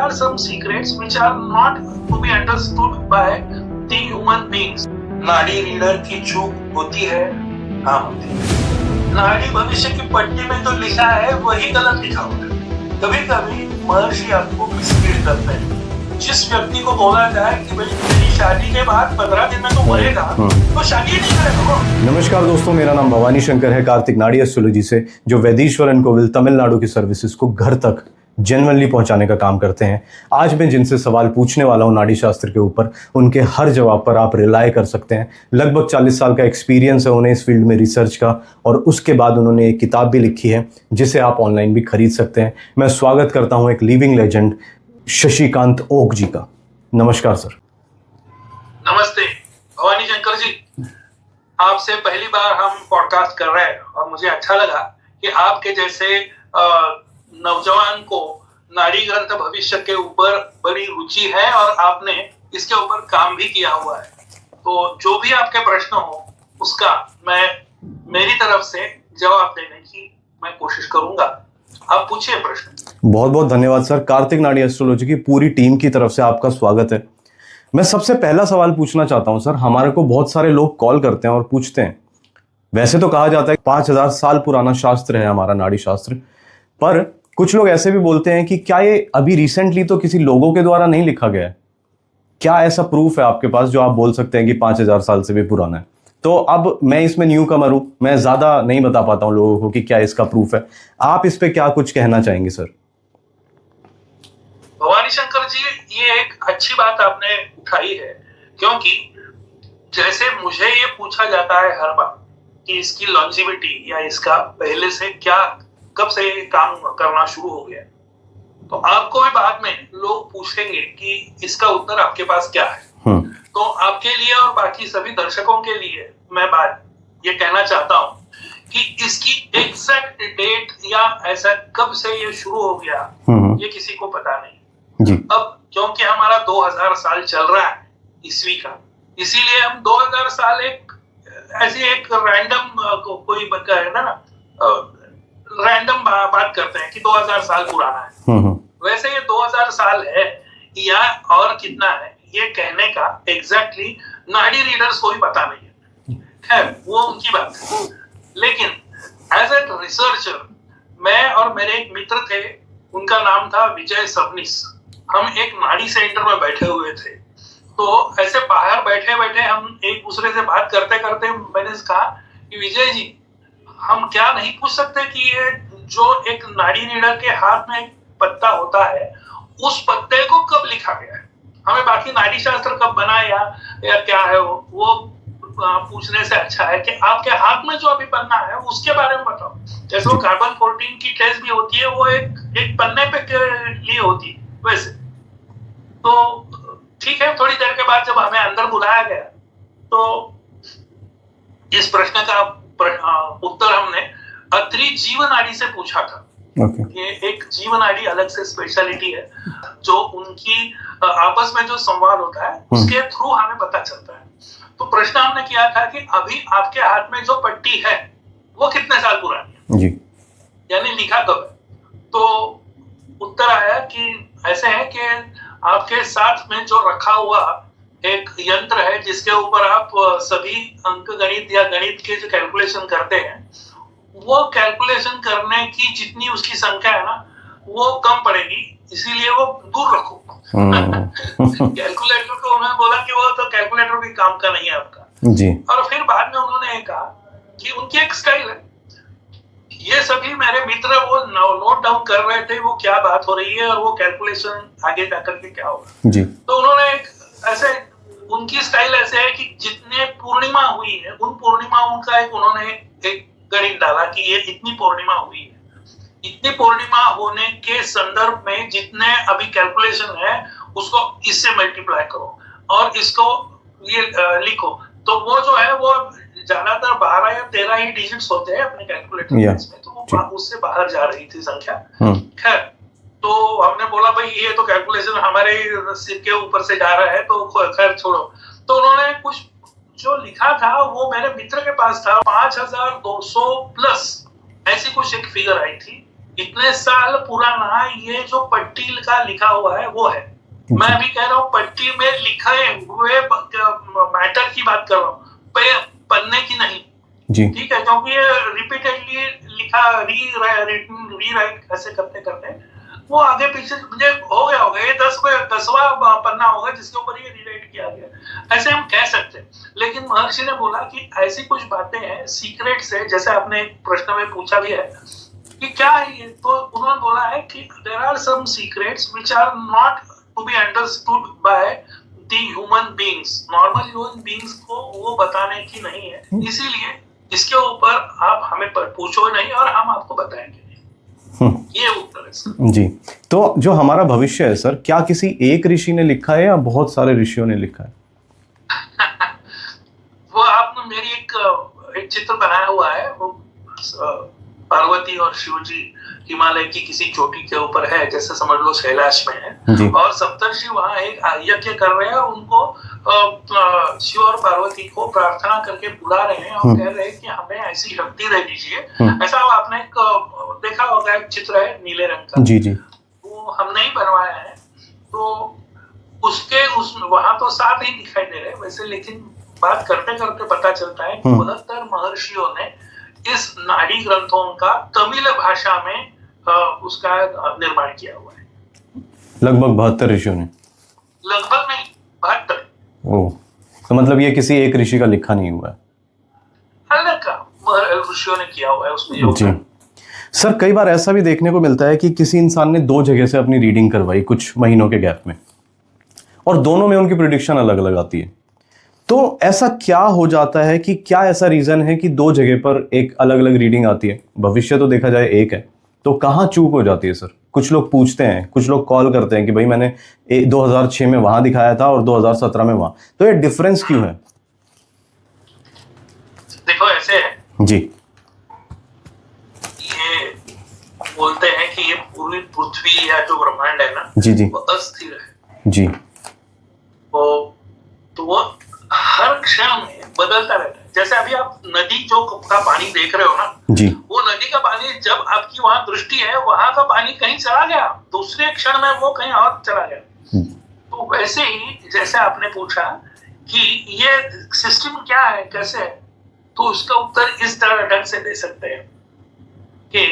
are some secrets which are not to be understood by the human beings. नाड़ी reader की चूक होती है, हाँ होती है। नाड़ी भविष्य की पट्टी में जो लिखा है वही गलत लिखा होता है। कभी कभी महर्षि आपको मिसलीड करते हैं। जिस व्यक्ति को बोला जाए कि भाई तेरी शादी के बाद 15 दिन में तो मरेगा, तो शादी नहीं करेगा। नमस्कार दोस्तों, मेरा नाम भवानी शंकर है, कार्तिक नाड़ी एस्ट्रोलॉजी से, जो वैदीश्वरन कोविल तमिलनाडु की सर्विसेज को घर तक जेन्युइनली पहुंचाने का काम करते हैं। आज मैं जिनसे सवाल पूछने वाला हूं नाड़ी शास्त्र के ऊपर, उनके हर जवाब पर आप रिलाय कर सकते हैं। लगभग 40 साल का एक्सपीरियंस है उन्हें इस फील्ड में रिसर्च का, और उसके बाद उन्होंने एक किताब भी लिखी है जिसे आप ऑनलाइन भी खरीद सकते हैं। मैं स्वागत करता हूं एक लिविंग लेजेंड शशिकांत ओक जी का। नमस्कार सर। नमस्ते भवानी शंकर जी, आपसे पहली बार हम पॉडकास्ट कर रहे हैं और मुझे अच्छा लगा कि आपके जैसे नौजवान को नाड़ी ग्रंथ भविष्य के ऊपर बड़ी रुचि है और आपने इसके ऊपर काम भी किया हुआ है। तो जो भी आपके प्रश्न हो उसका मैं मेरी तरफ से जवाब देने की मैं कोशिश करूंगा। आप पूछिए प्रश्न। बहुत बहुत धन्यवाद सर। कार्तिक नाड़ी एस्ट्रोलॉजी की पूरी टीम की तरफ से आपका स्वागत है। मैं सबसे पहला सवाल पूछना चाहता हूं सर, हमारे को बहुत सारे लोग कॉल करते हैं और पूछते हैं, वैसे तो कहा जाता है 5000 साल पुराना शास्त्र है हमारा नाड़ी शास्त्र, पर कुछ लोग ऐसे भी बोलते हैं कि क्या ये अभी रिसेंटली तो किसी लोगों के द्वारा नहीं लिखा गया है? क्या ऐसा प्रूफ है आपके पास जो आप बोल सकते हैं कि 5000 साल से भी पुराना है? तो अब मैं इसमें न्यू कमर हूं, मैं ज्यादा नहीं बता पाता हूं लोगों को कि क्या इसका प्रूफ है। आप इस पे क्या कुछ कहना चाहेंगे सर? भवानी शंकर जी, ये एक अच्छी बात आपने उठाई है, क्योंकि जैसे मुझे ये पूछा जाता है हर बार कि इसकी लॉन्जिविटी या इसका पहले से क्या, कब से ये काम करना शुरू हो गया, तो आपको भी बाद में लोग पूछेंगे कि इसका उत्तर आपके पास क्या है। तो आपके लिए और बाकी सभी दर्शकों के लिए मैं बात ये कहना चाहता हूँ कि इसकी एग्जैक्ट डेट या ऐसा कब से ये शुरू हो गया ये किसी को पता नहीं जी। अब क्योंकि हमारा 2000 साल चल रहा है ईस्वी का, इसीलिए हम 2000 साल एक ऐसे एक रैंडम कोई है ना, रैंडम बात करते हैं कि 2000 साल पुराना है। वैसे ये 2000 साल है या और कितना है ये कहने का एग्जैक्टली नाड़ी रीडर्स को भी पता नहीं है। खैर वो उनकी बात है, लेकिन एज ए रिसर्चर मैं और मेरे एक मित्र थे, उनका नाम था विजय सबनीस। हम एक नाड़ी सेंटर में बैठे हुए थे, तो ऐसे बाहर बैठे बैठे हम एक दूसरे से बात करते करते मैंने कहा कि विजय जी, हम क्या नहीं पूछ सकते कि ये जो एक नाड़ी रीडर के हाथ में एक पत्ता होता है उस पत्ते को कब लिखा गया है? हमें बाकी नाड़ी शास्त्र कब बना या क्या है वो पूछने से अच्छा है कि आपके हाथ में जो अभी पन्ना है उसके बारे में बताओ। जैसे वो कार्बन 14 की टेस्ट भी होती है, वो एक पन्ने पे लिए होती है, वैसे तो ठीक है। थोड़ी देर के बाद जब हमें अंदर बुलाया गया तो इस प्रश्न का उत्तर हमने अत्रि जीवनाड़ी से पूछा था। ये एक जीवनाड़ी अलग से स्पेशलिटी है जो उनकी आपस में जो संवाद होता है उसके थ्रू हमें पता चलता है। तो प्रश्न हमने किया था कि अभी आपके हाथ में जो पट्टी है वो कितने साल पुरानी है जी, यानी लिखा कब है? तो उत्तर आया कि ऐसे है कि आपके साथ में जो रखा हुआ एक यंत्र है जिसके ऊपर आप सभी अंक गणित या गणित के जो कैलकुलेशन करते हैं, वो कैलकुलेशन करने की जितनी उसकी संख्या है ना वो कम पड़ेगी, इसीलिए वो दूर रखो। कैलकुलेटर को उन्होंने बोला कि वो तो कैलकुलेटर भी काम का नहीं है आपका जी। और फिर बाद में उन्होंने कहा कि उनकी एक स्टाइल है। ये सभी मेरे मित्र वो नोट डाउन कर रहे थे वो क्या बात हो रही है और वो कैलकुलेशन आगे जाकर के क्या होगा जी। तो उन्होंने ऐसे उनकी स्टाइल ऐसे है कि जितने पूर्णिमा हुई है उन पूर्णिमाओं का उन्होंने एक गणित डाला कि ये इतनी पूर्णिमा हुई है, इतनी पूर्णिमा होने के संदर्भ में जितने अभी कैलकुलेशन है उसको इससे मल्टीप्लाई करो और इसको ये लिखो। तो वो जो है वो ज्यादातर 12 या 13 ही डिजिट्स होते हैं अपने कैलकुलेटर में, तो वो उससे बाहर जा रही थी संख्या। खैर तो हमने बोला भाई ये तो कैलकुलेशन हमारे सिर के ऊपर से जा रहा है तो खैर छोड़ो। तो उन्होंने कुछ जो लिखा था वो मेरे मित्र के पास था 5200 प्लस ऐसी कुछ एक फिगर आई थी इतने साल पुराना ये जो पट्टी का लिखा हुआ है वो है। मैं अभी कह रहा हूँ पट्टी में लिखे हुए मैटर की बात कर रहा हूँ, पन्ने की नहीं। ठीक है, क्योंकि ये रिपीटेडली लिखा रीराइट ऐसे करते करते वो आगे पीछे मुझे हो गया होगा, ये 10वां पन्ना होगा जिसके ऊपर ये रीराइट किया गया, ऐसे हम कह सकते हैं। लेकिन महर्षि ने बोला कि ऐसी कुछ बातें हैं सीक्रेट से, जैसे आपने एक प्रश्न में पूछा भी है कि क्या है ये, तो उन्होंने बोला है कि there are some secrets which are not to be understood by the human beings. Normal human beings को वो बताने की नहीं है, इसीलिए इसके ऊपर आप हमें पूछो नहीं और हम आपको बताएंगे। ये उत्तर है जी। तो जो हमारा भविष्य है सर, क्या किसी एक ऋषि ने लिखा है या बहुत सारे ऋषियों ने लिखा है? वो आपने मेरी एक चित्र बनाया हुआ है, वो पार्वती और शिव जी हिमालय की किसी चोटी के ऊपर है, जैसे समझ लो कैलाश में है, और सप्तर्षि वहां एक यज्ञ कर रहे हैं और उनको शिव और पार्वती को प्रार्थना करके बुला रहे हैं और कह रहे हैं कि हमें ऐसी शक्ति दे दीजिए। ऐसा आपने देखा होगा, एक चित्र है नीले रंग का, जी जी, वो हमने ही बनवाया है। तो उसके वहां तो साथ ही दिखाई दे रहे वैसे, लेकिन बात करते करते पता चलता है कि 72 महर्षियों ने इस नाड़ी ग्रंथों का तमिल भाषा में उसका निर्माण किया हुआ है। लगभग 72 ऋषियों ने? लगभग नहीं, 72। ओह, तो मतलब ये किसी एक ऋषि का लिखा नहीं हुआ है, अलग का ऋषियों ने किया हुआ है उसमें। जी सर, कई बार ऐसा भी देखने को मिलता है कि किसी इंसान ने 2 जगह से अपनी रीडिंग करवाई कुछ महीनों के गैप में, और दोनों में उनकी प्रेडिक्शन अलग अलग आती है। तो ऐसा क्या हो जाता है कि क्या ऐसा रीजन है कि 2 जगह पर एक अलग अलग रीडिंग आती है? भविष्य तो देखा जाए एक है, तो कहाँ चूक हो जाती है सर? कुछ लोग पूछते हैं, कुछ लोग कॉल करते हैं कि भाई मैंने 2006 में वहां दिखाया था और 2017 में वहां, तो ये डिफरेंस क्यों है? देखो ऐसे है जी, ये बोलते हैं कि ये पूरी पृथ्वी या जो ब्रह्मांड है ना, जी जी, वो अस्थिर है जी, तो वो हर क्षण में बदलता रहता है। जैसे अभी आप नदी जो का पानी देख रहे हो ना जी, वो नदी का पानी, जब आपकी वहां दृष्टि है वहां का पानी कहीं चला गया, दूसरे क्षण में वो कहीं और चला गया। तो वैसे ही जैसे आपने पूछा कि ये सिस्टम क्या है, कैसे है, तो उसका उत्तर इस तरह ढंग से दे सकते हैं कि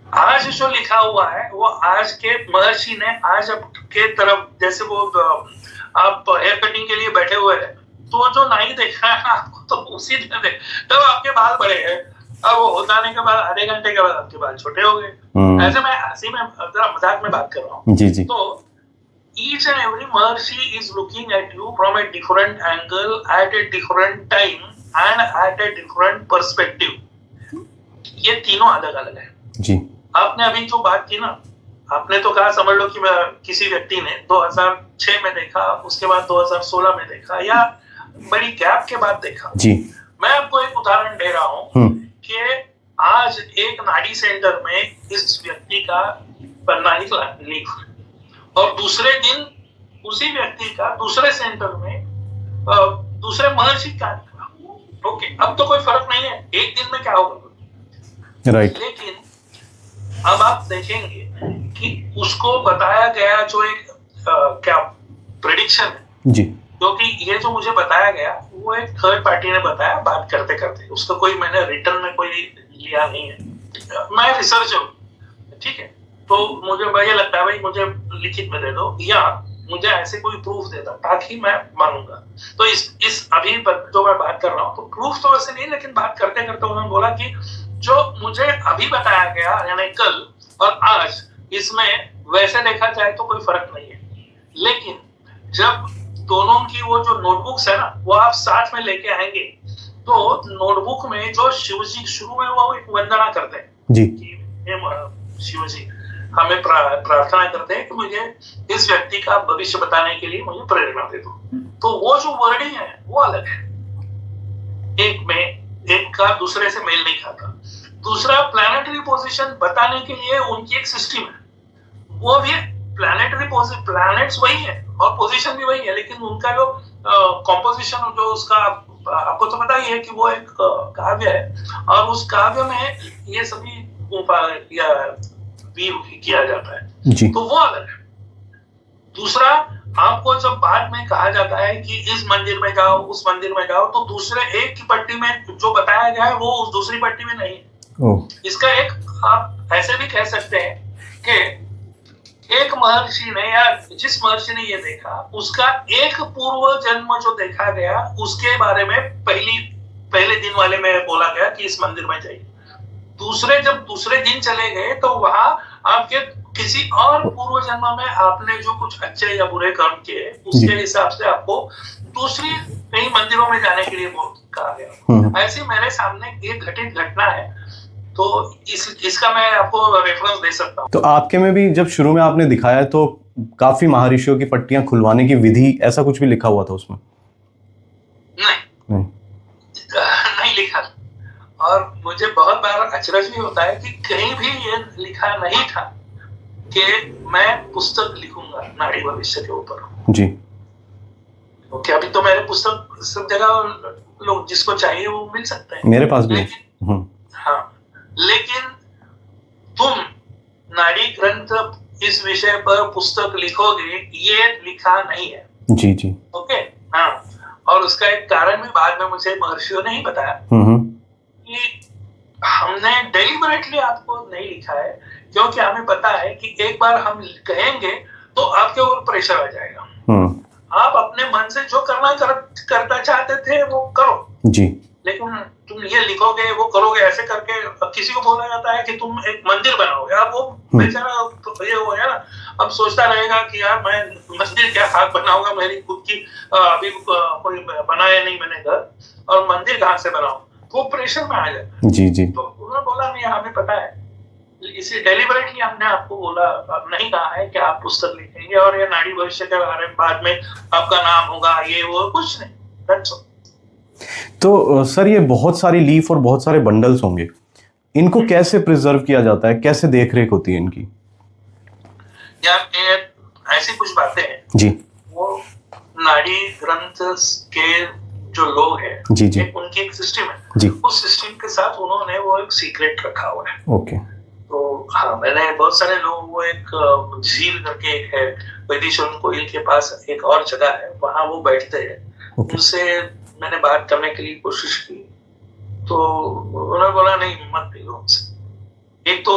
आज जो लिखा हुआ है वो आज के महर्षि ने आज के तरफ, जैसे वो आप हेयर कटिंग के लिए बैठे हुए हैं, तो जो नाई देखा है ना आपको, तो उसी दिन देख, तब आपके बाल बड़े हैं, अब वो होने के बाद आधे घंटे के बाद आपके बाल छोटे हो गए। ऐसे मैं हंसी में मजाक में बात कर रहा हूँ। जी जी, तो each and every Maharishi is looking at you from a different angle at a different time and at a different perspective. ये तीनों अलग अलग है जी। आपने अभी जो बात की ना, आपने तो कहा समझ लो कि किसी व्यक्ति ने 2006 में देखा, उसके बाद 2016 में देखा, या बड़ी गैप के बाद देखा जी। मैं आपको एक उदाहरण दे रहा हूँ कि आज एक नाड़ी सेंटर में इस व्यक्ति का पन्ना लीक, और दूसरे दिन उसी व्यक्ति का दूसरे सेंटर में दूसरे महर्षि का निकला। ओके, अब तो कोई फर्क नहीं है, एक दिन में क्या होगा, राइट। लेकिन अब आप देखेंगे कि उसको बताया गया जो एक क्या प्रेडिक्शन है जी, क्योंकि ये जो मुझे बताया गया वो एक थर्ड पार्टी ने बताया बात करते करते, उसका कोई मैंने रिटर्न में कोई लिया नहीं है, मैं रिसर्चर हूँ, ठीक है। तो मुझे ये लगता है भाई मुझे लिखित में दे दो या मुझे ऐसे कोई प्रूफ दे दो ताकि मैं मानूंगा। तो इस अभी जो मैं बात कर रहा हूँ तो प्रूफ तो वैसे नहीं, लेकिन बात करते करते उन्होंने बोला कि जो मुझे अभी बताया गया यानी कल और आज, इसमें वैसे देखा जाए तो कोई फर्क नहीं है, लेकिन जब दोनों की वो जो नोटबुक्स है ना वो आप साथ में लेके आएंगे तो नोटबुक में जो शिव जी शुरू में वो एक वंदना करते हैं जी कि शिव जी हमें प्रार्थना करते हैं कि मुझे इस व्यक्ति का भविष्य बताने के लिए मुझे प्रेरणा दे दो। तो वो जो वर्डिंग है वो अलग है, एक का दूसरे से मेल नहीं खाता। दूसरा, प्लैनेटरी पोजीशन बताने के लिए उनकी एक सिस्टम है, वो भी प्लैनेटरी पोजीशन, प्लैनेट्स वही है और पोजीशन भी वही है, लेकिन उनका जो कॉम्पोजिशन जो उसका आपको तो पता ही है कि वो एक काव्य है और उस काव्य में ये सभी गुफा या व्यू किया जाता है, जी तो वो अलग है। दूसरा, आपको जब बाद में कहा जाता है कि इस मंदिर में जाओ, उस मंदिर में जाओ, तो दूसरे एक की पट्टी में जो बताया गया है वो उस दूसरी पट्टी में नहीं है। ओ इसका एक आप ऐसे भी कह सकते हैं कि एक महर्षि ने या जिस महर्षि ने ये देखा, उसका एक पूर्व जन्म जो देखा गया उसके बारे में पहले दिन वाले में बोला गया कि इस मंदिर में जाइए। जब दूसरे दिन चले गए तो वहां आपके किसी और पूर्व जन्म में आपने जो कुछ अच्छे या बुरे कर्म किए उसके हिसाब से आपको दूसरी कई मंदिरों में जाने के लिए कहा गया। ऐसी मेरे सामने एक घटित घटना है, तो इसका मैं आपको रेफरेंस दे सकता हूँ। तो आपके में भी जब शुरू में आपने दिखाया तो काफी महर्षियों की पट्टियां खुलवाने की विधि ऐसा कुछ भी लिखा हुआ था उसमें? नहीं लिखा। और मुझे बहुत बार अचरज भी होता है कि कहीं भी ये लिखा नहीं था कि मैं पुस्तक लिखूंगा नाड़ी भविष्य के ऊपर जी। ओके, अभी तो मेरे पुस्तक सब जगह लोग जिसको चाहिए वो मिल सकते हैं, मेरे पास भी। लेकिन हाँ, लेकिन तुम नाड़ी ग्रंथ इस विषय पर पुस्तक लिखोगे ये लिखा नहीं है। जी जी ओके हाँ, और उसका एक कारण भी बाद में मुझे महर्षियों ने ही बताया कि हमने डेलिबरेटली आपको नहीं लिखा है, क्योंकि हमें पता है कि एक बार हम कहेंगे तो आपके ऊपर प्रेशर आ जाएगा। आप अपने मन से जो करना चाहते थे वो करो जी, लेकिन तुम ये लिखोगे वो करोगे ऐसे करके किसी को बोला जाता है कि तुम एक मंदिर बनाओगे, अब वो बेचारा ये हो गया ना, अब सोचता रहेगा कि यार मैं मंदिर क्या हाथ बनाऊंगा, मेरी खुद की अभी कोई बनाया नहीं मैंने घर, और मंदिर कहाँ से बनाऊं, वो प्रेशर में आ जाता। जी जी, तो उन्होंने बोला नहीं हमें पता है, इसे डेलिबरेटली हमने आपको बोला नहीं कहा है कि आप पुस्तक लिखेंगे और ये नाड़ी भविष्य के बारे में बाद में आपका नाम होगा, ये वो कुछ नहीं। That's all. तो सर ये बहुत सारी लीफ और बहुत सारे बंडल्स होंगे, इनको कैसे प्रिजर्व किया जाता है, कैसे देखरेख होती है इनकी? यार ऐसी कुछ बातें हैं जी, वो नाड़ी ग्रंथ के जो लोग हैं जी जी, उनकी एक सिस्टम है जी, उस सिस्टम के साथ उन्होंने वो एक सीक्रेट रखा हुआ है। ओके। तो हाँ, मैंने बहुत सारे लोग, वो एक झील करके एक है वैदिश्वरन कोयल के पास एक और जगह है, वहां वो बैठते हैं, उनसे मैंने बात करने के लिए कोशिश की, तो उन्होंने बोला नहीं मत मिलो उनसे। एक तो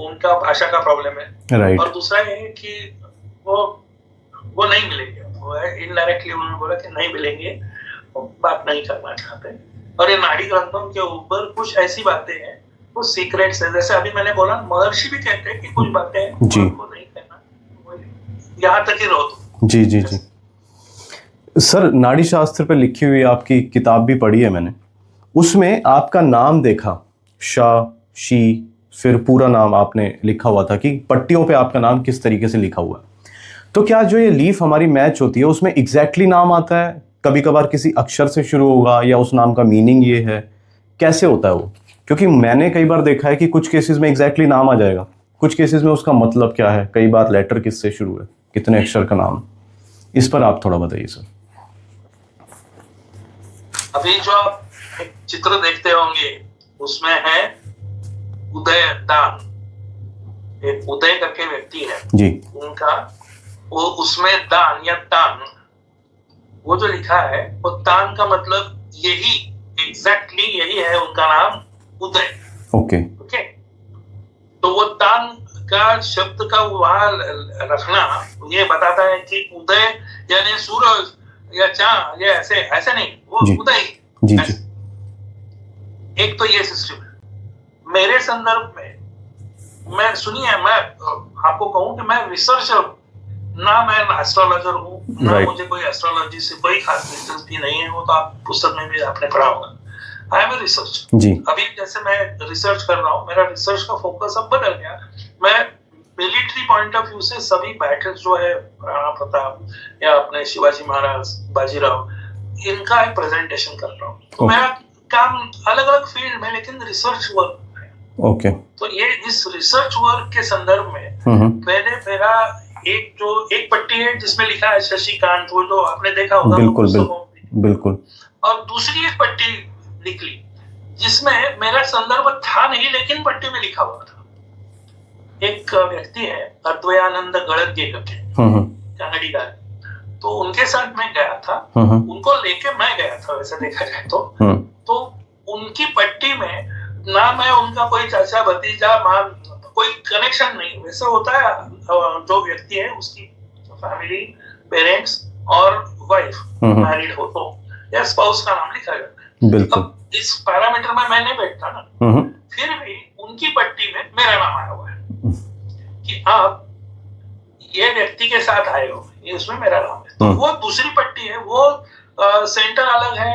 उनका भाषा का प्रॉब्लम है, right. और दूसरा ये है कि वो नहीं मिलेंगे, वो इनडायरेक्टली उन्होंने बोला कि नहीं मिलेंगे, बात नहीं करना चाहते। और ये नाड़ी ग्रंथों के ऊपर कुछ ऐसी बातें हैं वो सीक्रेट्स है, जैसे अभी मैंने बोला महर्षि भी कहते हैं कि कुछ बातें हैं वो नहीं कहना, यहाँ तक ही रहो तुम। जी जी जी। सर नाड़ी शास्त्र पे लिखी हुई आपकी किताब भी पढ़ी है मैंने, उसमें आपका नाम देखा, शाह शी, फिर पूरा नाम आपने लिखा हुआ था कि पट्टियों पे आपका नाम किस तरीके से लिखा हुआ है। तो क्या जो ये लीफ हमारी मैच होती है उसमें एग्जैक्टली नाम आता है, कभी कभार किसी अक्षर से शुरू होगा या उस नाम का मीनिंग ये है, कैसे होता है वो? क्योंकि मैंने कई बार देखा है कि कुछ केसेस में एग्जैक्टली नाम आ जाएगा, कुछ केसेस में उसका मतलब क्या है, कई बार लेटर किससे शुरू है, कितने अक्षर का नाम, इस पर आप थोड़ा बताइए सर। अभी जो आप एक चित्र देखते होंगे उसमें है उदय दान, एक उदय करके व्यक्ति है जी, उनका वो उसमें दान या तान वो जो लिखा है वो तान का मतलब यही एग्जैक्टली यही है, उनका नाम उदय। ओके ओके, तो वो तान का शब्द का वहां रखना ये बताता है कि उदय यानी सूरज या चांद या ऐसे ऐसे नहीं, वो उदय जी जी। एक तो ये सिस्टम है। मेरे संदर्भ में मैं सुनिए, मैं आपको कहूं कि मैं रिसर्चर ना, मैं एस्ट्रोलॉजर हूँ ना, मुझे कोई एस्ट्रोलॉजी से कोई खास दिलचस्पी नहीं है, वो तो आप पुस्तक में भी आपने पढ़ा होगा। आई एम ए रिसर्च जी। अभी जैसे मैं रिसर्च कर रहा हूँ, मेरा रिसर्च का फोकस अब बदल गया, मैं मिलिट्री पॉइंट ऑफ व्यू से सभी बैटल्स जो है राणा प्रताप या अपने शिवाजी महाराज, बाजीराव, इनका एक प्रेजेंटेशन कर रहा हूँ। तो मेरा काम अलग अलग फील्ड में, लेकिन रिसर्च वर्क है। ओके, तो ये इस रिसर्च वर्क के संदर्भ में मैंने मेरा एक पट्टी है जिसमें लिखा है शशिकांत, वो जो आपने देखा होगा बिल्कुल, और दूसरी एक पट्टी निकली जिसमें मेरा संदर्भ था नहीं लेकिन पट्टी में लिखा हुआ था। एक व्यक्ति है अद्वैयानंद गड़गे करके, कनाडी का, तो उनके साथ मैं गया था, उनको लेके मैं गया था वैसे देखा जाए तो उनकी पट्टी में ना मैं उनका कोई चाचा भतीजा माँ कोई कनेक्शन नहीं, वैसे होता है जो व्यक्ति है उसकी फैमिली, पेरेंट्स और वाइफ मैरिड हो तो या स्पाउस का नाम लिखा जाता है। बिल्कुल। अब इस पैरामीटर में मैं नहीं बैठता ना, फिर भी उनकी पट्टी में मेरा नाम आया हुआ है कि आप ये व्यक्ति के साथ आए हो, ये उसमें मेरा नाम है। तो वो दूसरी पट्टी है, वो सेंटर अलग है,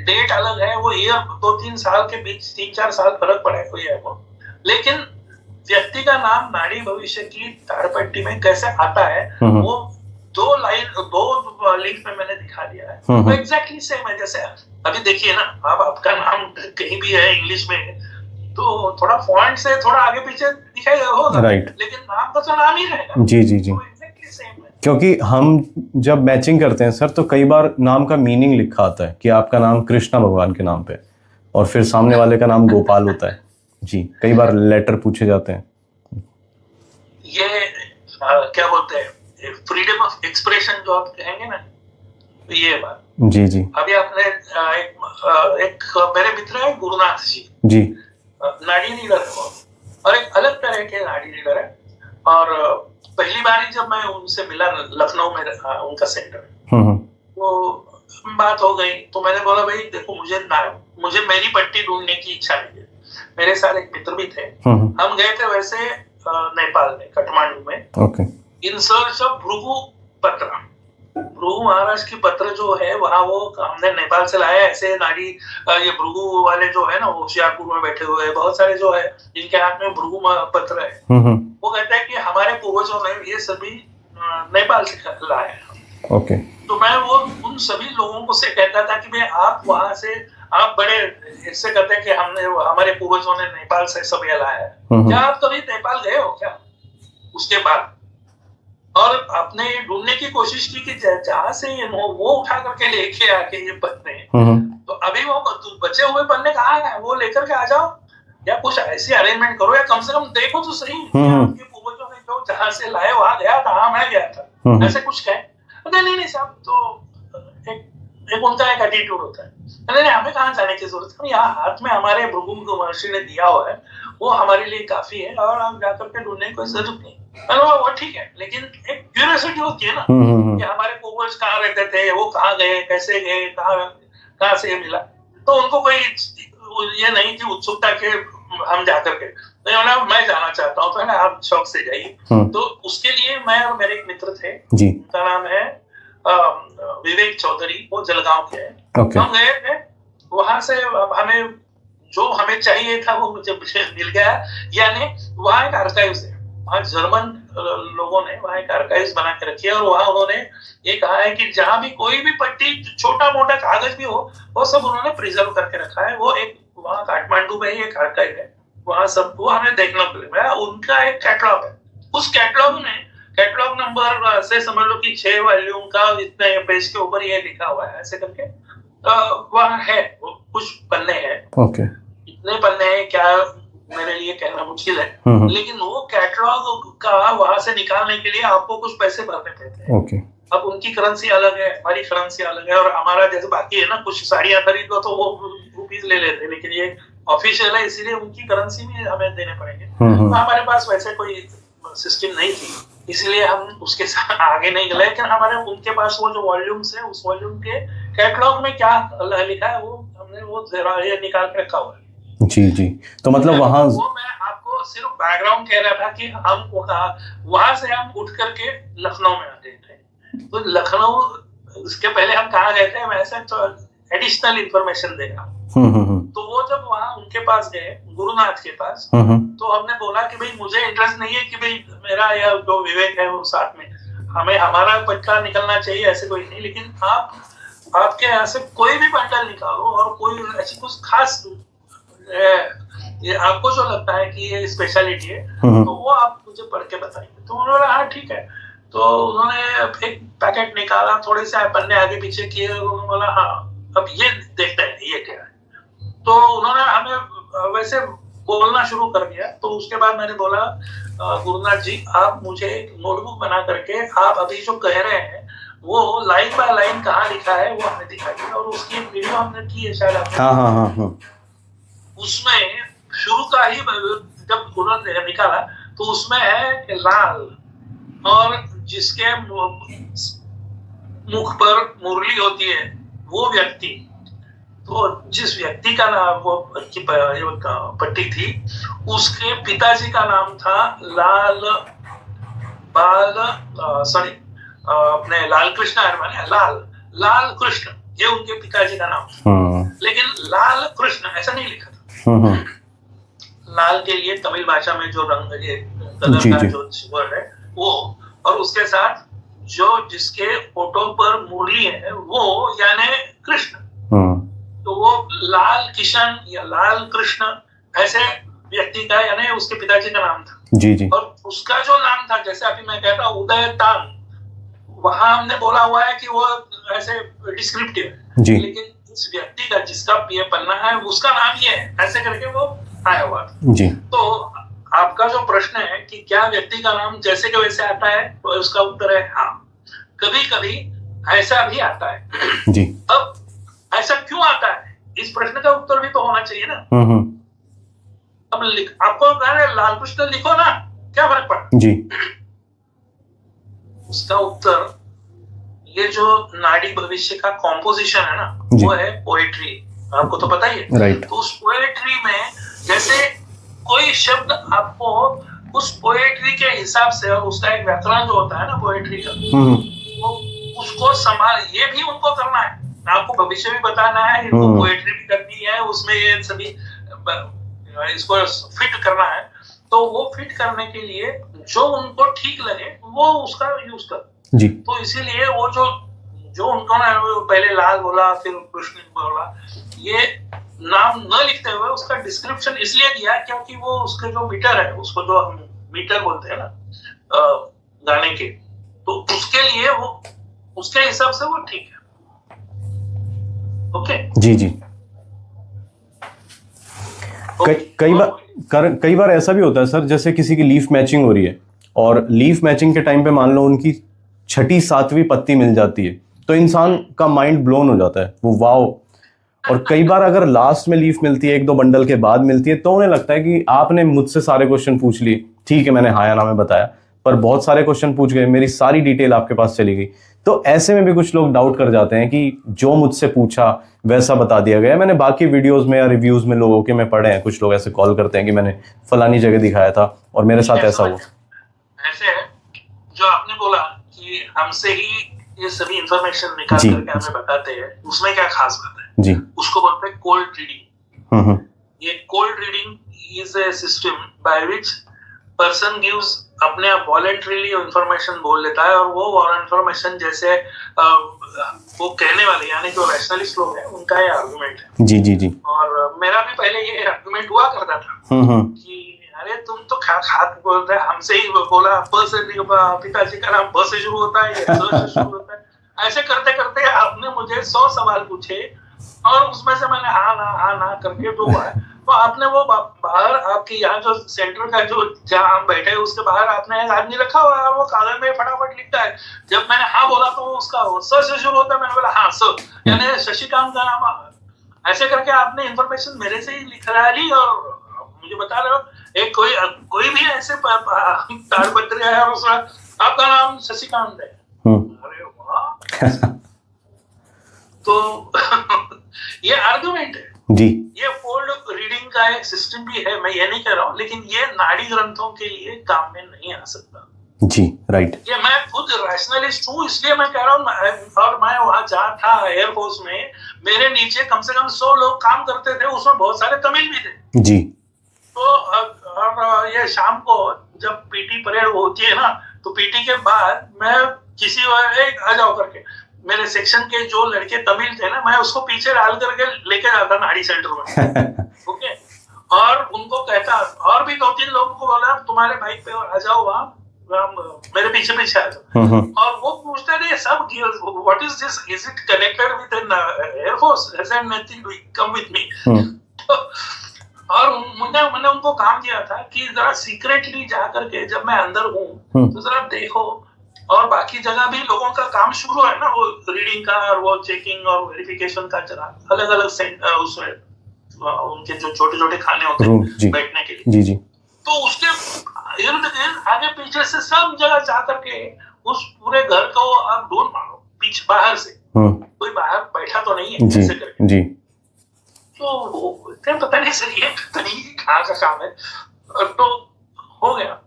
डेट अलग है, वो ईयर 2-3 साल के बीच 3-4 साल फर्क पड़ा है कोई है वो, लेकिन व्यक्ति का नाम नाड़ी भविष्य की तारपट्टी में कैसे आता है वो 2 लिंक में मैंने दिखा दिया है। तो एग्जैक्टली सेम है। जैसे अभी देखिए ना, आप आपका नाम कहीं भी है इंग्लिश में तो थोड़ा फॉन्ट से थोड़ा आगे पीछे दिखाई होगा, राइट, लेकिन नाम का तो नाम ही रहेगा। जी जी जी, तो एग्जैक्टली सेम है। क्योंकि हम जब मैचिंग करते हैं सर तो कई बार नाम का मीनिंग लिखा आता है कि आपका नाम कृष्णा भगवान के नाम पे, और फिर सामने वाले का नाम गोपाल होता है जी। कई बार लेटर पूछे जाते हैं। ये क्या बोलते हैं, फ्रीडम ऑफ एक्सप्रेशन जो आप कहेंगे ना, तो ये बात जी जी। अभी आपने एक मेरे मित्र है गुरुनाथ जी, नाड़ी रीडर है वो, और एक अलग तरह के नाड़ी रीडर है। और पहली बार ही जब मैं उनसे मिला लखनऊ में, उनका सेंटर, तो बात हो गई। तो मैंने बोला भाई देखो, मुझे मेरी पट्टी ढूंढने की इच्छा नहीं है। मेरे साथ एक मित्र भी थे, हम गए थे वैसे नेपाल में, काठमांडू में, okay, in search of Bhrigu पत्र। भृगु महाराज की पत्र जो है वहाँ वो हमने नेपाल से लाया। ऐसे नाड़ी ये भृगु वाले जो है ना, वो होशियारपुर में बैठे हुए बहुत सारे जो है जिनके हाथ में भृगु पत्र है, वो कहते हैं कि हमारे पूर्वजों ने ये सभी नेपाल से लाए हैं। ओके, तो मैं वो उन सभी लोगों को से कहता था कि भाई आप वहां से, आप बड़े इससे कहते हैं कि हमने, हमारे पूर्वजों ने नेपाल से सब ये लाया है, क्या आप कभी नेपाल गए हो क्या? उसके बाद और आपने ढूंढने की कोशिश की कि जहां से वो उठा करके लेके आके ये पन्ने, तो अभी वो बचे हुए पन्ने कहाँ है, वो लेकर के आ जाओ, या कुछ ऐसी अरेंजमेंट करो, या कम से कम देखो तो सही आपके पूर्वजों ने जो जहां से लाए वहां गया था, हाँ मैं गया था, ऐसे कुछ कहे। नहीं साहब, तो एक उनका एक एटीट्यूड होता है, नहीं हमें कहाँ जाने की जरूरत है, यहाँ हाथ में हमारे भृगु महर्षि ने दिया हुआ है, वो हमारे लिए काफी है, और हम जाकर के ढूंढने की कोई जरूरत नहीं। वो ठीक है, लेकिन एक क्यूरियोसिटी होती है ना कि हमारे पूर्वज कहाँ रहते थे, वो कहाँ गए, कैसे गए, कहाँ से ये मिला। तो उनको कोई ये नहीं थी उत्सुकता के हम जाकर के, तो मैं जाना चाहता हूँ, तो है ना, आप शौक से जाइए। तो उसके लिए मैं और मेरे एक मित्र थे, उनका नाम है विवेक चौधरी, वो जलगांव के हैं। हम गए थे वहां से, हमें जो हमें चाहिए था वो मुझे मिल गया। यानी वहाँ एक आर्काइव्स है, वहाँ जर्मन लोगों ने वहाँ एक आर्काइव्स बना के रखी है, और वहाँ उन्होंने ये कहा है कि जहाँ भी कोई भी पट्टी, छोटा मोटा कागज भी हो, वो सब उन्होंने प्रिजर्व करके रखा है। वो एक वहाँ काठमांडू में ही एक आर्काइव है, वहाँ सब वो हमें देखने को मिला। उनका एक कैटलॉग है, उस कैटलॉग में कैटलॉग नंबर से समझ लो कि 6 वॉल्यूम का इतने पेज के ऊपर ये लिखा हुआ है, ऐसे करके वहाँ है, कुछ पन्ने हैं। इतने पन्ने हैं क्या, मेरे लिए कहना मुश्किल है, लेकिन वो कैटलॉग का वहां से निकालने के लिए आपको कुछ पैसे भरने पड़ते हैं। अब उनकी करेंसी अलग है, हमारी करेंसी अलग है, और हमारा जैसे बाकी है ना, कुछ साड़ियां खरीदो तो वो रुपीज ले लेते हैं, लेकिन ये ऑफिशियल है इसीलिए उनकी करेंसी में हमें देने पड़ेंगे। तो हमारे पास वैसे कोई सिस्टम नहीं थी, इसलिए हम उसके साथ आगे नहीं गए। लेकिन हमारे उनके पास वो जो वॉल्यूम्स है, उस वॉल्यूम के कैटलॉग में क्या लिखा है वो हमने वो ये निकाल के रखा हुआ है। जी, तो मतलब वहाँ वो मैं आपको सिर्फ बैकग्राउंड कह रहा था कि हम वहां से हम उठ करके लखनऊ में आते थे। तो लखनऊ, उसके पहले हम कहाँ गए थे, वैसे तो एडिशनल इंफॉर्मेशन देगा। तो वो जब वहाँ उनके पास गए, गुरुनाथ के पास, तो हमने बोला कि भाई मुझे इंटरेस्ट नहीं है कि भाई मेरा या जो विवेक है वो साथ में, हमें हमारा पट्टा निकलना चाहिए, ऐसे कोई नहीं, लेकिन आपके यहाँ से कोई भी पट्टा निकालो, और कोई ऐसी कुछ खास ये आपको जो लगता है कि ये स्पेशलिटी है, तो वो आप मुझे पढ़ के बताएंगे। तो उन्होंने बोला हाँ ठीक है। तो उन्होंने एक पैकेट निकाला, थोड़े से पन्ने आगे पीछे किए, उन्होंने बोला हाँ अब ये देखते हैं ये क्या है। तो उन्होंने हमें वैसे बोलना शुरू कर दिया। तो उसके बाद मैंने बोला गुरुनाथ जी आप मुझे एक नोटबुक बना करके आप अभी जो कह रहे हैं वो लाइन बाय लाइन कहाँ लिखा है वो हमें दिखाइए। और उसकी एक वीडियो हमने की है शायद आपने। हाँ। उसमें शुरू का ही जब उन्होंने निकाला तो उसमें है लाल और जिसके मुख पर मुरली होती है वो व्यक्ति। तो जिस व्यक्ति का नाम वो पट्टी थी उसके पिताजी का नाम था अपने लाल कृष्ण लाल कृष्ण, ये उनके पिताजी का नाम था। लेकिन लाल कृष्ण ऐसा नहीं लिखा था। लाल के लिए तमिल भाषा में जो रंग कलर का जो वर्ड है वो, और उसके साथ जो जिसके फोटो पर मुरली है वो यानी कृष्ण। तो वो लाल किशन या लाल कृष्ण ऐसे व्यक्ति का यानी उसके पिताजी का नाम था। जी। और उसका जो नाम था जैसे अभी मैं कहता हूँ उदय तांग, वहां हमने बोला हुआ है कि वो ऐसे डिस्क्रिप्टिव है। लेकिन उस व्यक्ति का जिसका ये पन्ना है उसका नाम ये है, ऐसे करके वो आया हुआ था। जी। तो आपका जो प्रश्न है कि क्या व्यक्ति का नाम जैसे के वैसे आता है, तो उसका उत्तर है हाँ, कभी कभी ऐसा भी आता है। जी। अब ऐसा क्यों आता है, इस प्रश्न का उत्तर भी तो होना चाहिए ना। अब आपको लाल कृष्ण लिखो ना, क्या फर्क पड़ा। जी। उसका उत्तर ये जो नाड़ी भविष्य का कॉम्पोजिशन है ना वो है पोएट्री, आपको तो पता ही है। राइट। तो उस पोएट्री में जैसे कोई शब्द आपको उस पोएट्री के हिसाब से, और उसका एक व्याकरण जो होता है ना पोएट्री का, तो उसको संभाल, ये भी उनको करना है। आपको भविष्य भी बताना है, इनको पोएट्री भी करनी है, उसमें ये सभी इसको फिट करना है। तो वो फिट करने के लिए जो उनको ठीक लगे वो उसका यूज कर। जी। तो इसीलिए वो जो उनको ना पहले लाल बोला फिर कृष्ण बोला, ये नाम न लिखते हुए उसका डिस्क्रिप्शन इसलिए दिया क्योंकि वो उसके जो मीटर है, उसको जो हम मीटर बोलते हैं ना गाने के, तो उसके लिए वो उसके हिसाब से वो ठीक है। ओके। जी। कई बार ऐसा भी होता है सर, जैसे किसी की लीफ मैचिंग हो रही है और लीफ मैचिंग के टाइम पे मान लो उनकी 6ठी 7वीं पत्ती मिल जाती है तो इंसान का माइंड ब्लोन हो जाता है, वो वाओ। और कई बार अगर लास्ट में लीफ मिलती है, 1-2 बंडल के बाद मिलती है, तो उन्हें लगता है कि आपने मुझसे सारे क्वेश्चन पूछ लिए, ठीक है मैंने हाँ या ना में बताया, पर बहुत सारे क्वेश्चन पूछ गए, मेरी सारी डिटेल आपके पास चली गई। तो ऐसे में भी कुछ लोग डाउट कर जाते हैं कि जो मुझसे पूछा वैसा बता दिया गया। मैंने बाकी वीडियोस में या रिव्यूज में लोगों के में पढ़े हैं, कुछ लोग ऐसे कॉल करते हैं कि मैंने फलानी जगह दिखाया था और मेरे साथ ऐसा हुआ। ऐसे जो आपने बोला कि हमसे ही ये सभी इंफॉर्मेशन निकाल करके हमें बताते हैं, उसमें क्या खास बात है जी, उसको बोलते हैं कोल्ड रीडिंग। ये cold reading is a system by which person gives अपने आप वॉलंटरीली इंफॉर्मेशन बोल लेता है, और वो इंफॉर्मेशन जैसे वो कहने वाले यानी जो रैशनलिस्ट लोग हैं उनका ये आर्गुमेंट है। जी जी जी। और मेरा भी पहले ये आर्गुमेंट हुआ करता था कि अरे तुम तो खाक बोल रहे, हमसे ही बोला ब से, पिताजी का नाम ब से शुरू होता है, से शुरू होता है। ऐसे करते करते आपने मुझे 100 सवाल पूछे और उसमें से मैंने हाँ ना करके जो हुआ है, तो आपने वो बाहर आपकी यहाँ जो सेंटर का जो जहाँ हम बैठे हैं उसके बाहर आपने एक आदमी रखा हुआ है, वो कागज में फटाफट लिखता है। जब मैंने हाँ बोला तो उसका स से शुरू होता है, मैंने बोला हाँ स, यानी शशिकांत का नाम। ऐसे करके आपने इंफॉर्मेशन मेरे से ही लिखा ली और मुझे बता रहे हो एक कोई भी ऐसे ताड़पत्र है और उसका आपका नाम शशिकांत है। अरे वाह। तो ये आर्गुमेंट है जी। ये कोल्ड रीडिंग का एक सिस्टम भी है, मैं ये नहीं कह रहा हूँ, लेकिन ये नाड़ी ग्रंथों के लिए काम में नहीं आ सकता। जी राइट। ये मैं खुद रैशनलिस्ट हूँ इसलिए मैं कह रहा हूँ, और मैं वहां जहाँ था एयरफोर्स में, मेरे नीचे कम से कम 100 लोग काम करते थे, उसमें बहुत सारे तमिल भी थे। जी। तो और ये शाम को जब पीटी परेड होती है ना, तो पीटी के बाद मैं किसी आ जाओ करके मेरे सेक्शन के जो लड़के तमिल थे ना, मैं उसको पीछे डाल करके लेके जाता नाड़ी सेंटर में। ओके। और उनको कहता, और भी 2-3 लोगों को बोला तुम्हारे बाइक पे आ जाओ, वहाँ मेरे पीछे आ जाओ। और वो पूछते थे सब what is this, is it connected with an air force, hasn't nothing to come with me. और मैंने उनको काम दिया था कि जरा सीक्रेटली जा करके जब मैं अंदर हूँ तो जरा देखो, और बाकी जगह भी लोगों का काम शुरू है ना, वो रीडिंग का और वो चेकिंग और वेरिफिकेशन का, जरा अलग अलग उसमें उनके जो छोटे छोटे खाने होते हैं बैठने के लिए, जी जी, तो उसके इर्द गिर्द आगे पीछे से सब जगह जा करके उस पूरे घर को आप ढूंढ मारो पीछे बाहर से, कोई बाहर बैठा तो नहीं है, जी ऐसे करके। जी, तो पता नहीं सर ये पता नहीं कहाँ का काम है, तो हो गया।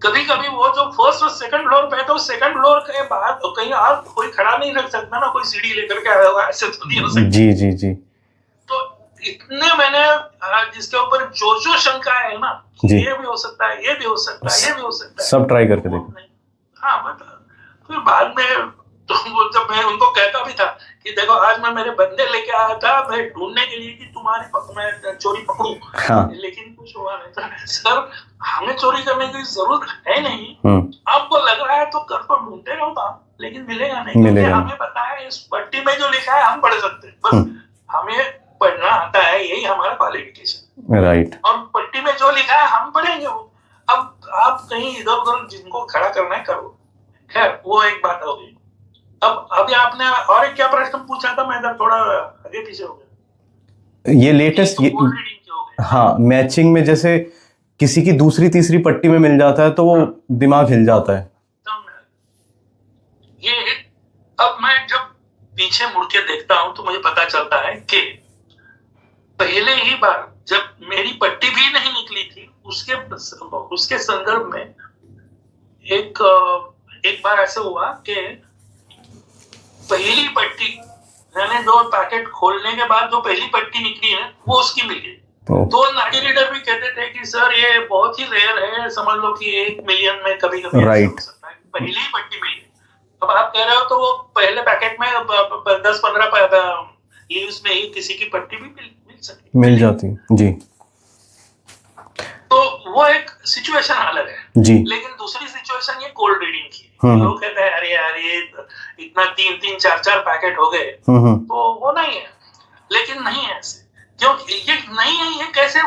कभी कभी वो जो फर्स्ट और सेकंड फ्लोर पे है तो सेकंड फ्लोर के बाहर तो कहीं और कोई खड़ा नहीं रख सकता ना, कोई सीढ़ी लेकर के आया होगा, ऐसे तो नहीं हो सकता। जी जी जी, तो इतने मैंने जिसके ऊपर जो शंका है ना, ये भी हो सकता है, ये भी हो सकता है, ये भी हो सकता है, सब ट्राई करके देखो। हाँ मतलब फिर बाद में तो जब मैं उनको कहता भी था कि देखो आज मैं मेरे बंदे लेके आया था मैं ढूंढने के लिए कि तुम्हारी मैं चोरी पकड़ूं, हाँ। लेकिन कुछ हुआ नहीं था। सर हमें चोरी करने की जरूरत है नहीं, आपको लग रहा है तो कर तो ढूंढते रहो आप, लेकिन मिलेगा नहीं, क्योंकि हमें पता है इस पट्टी में जो लिखा है हम पढ़ सकते हैं, बस हमें पढ़ना आता है, यही हमारा क्वालिफिकेशन, राइट। और पट्टी में जो लिखा है हम पढ़ेंगे वो। अब आप कहीं इधर उधर जिनको खड़ा करना है करो, खैर वो एक बात होगी। अब अभी आपने और एक क्या प्रश्न पूछा था, मैं इधर थोड़ा आगे पीछे हो गया। ये लेटेस्ट हाँ, मैचिंग में जैसे किसी की दूसरी तीसरी पट्टी में मिल जाता है तो वो दिमाग हिल जाता है। ये अब मैं जब पीछे मुड़ के देखता हूं तो मुझे पता चलता है कि पहले ही बार जब मेरी पट्टी भी नहीं निकली थी उसके संदर्भ में एक बार ऐसे हुआ कि पहली पट्टी मैंने जो पैकेट खोलने के बाद जो पहली पट्टी निकली है वो उसकी मिल गई। तो नाडी रीडर भी कहते थे कि सर ये बहुत ही रेयर है, समझ लो कि 1 मिलियन में कभी कभी हो सकता है, पहली ही पट्टी मिल गई। अब आप कह रहे हो तो वो पहले पैकेट में 10-15 लीव्स में ही किसी की पट्टी भी मिल जाती जी। तो वो एक सिचुएशन अलग है जी, लेकिन दूसरी सिचुएशन ये कोल्ड रीडिंग की। लोग कहते हैं अरे यार ये इतना 3-3, 4-4 पैकेट हो गए तो वो नहीं है, लेकिन नहीं है ऐसे। क्योंकि ये नहीं है, ये कैसे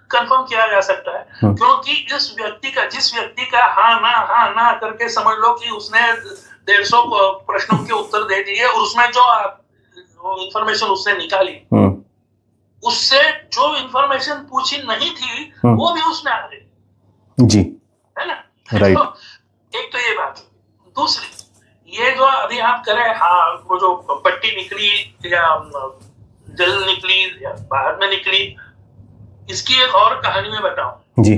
कंफर्म किया जा सकता है? क्योंकि जिस व्यक्ति का हाँ ना करके समझ लो कि उसने 150 प्रश्नों के उत्तर दे दिए और उसमें जो इंफॉर्मेशन उसने निकाली उससे जो इंफॉर्मेशन पूछी नहीं थी वो भी उसमें आ गई जी, है ना, राइट। तो एक तो ये बात, दूसरी ये जो अभी आप करें, हाँ वो जो पट्टी निकली या जल निकली या बाहर में निकली, इसकी एक और कहानी में बताऊं जी।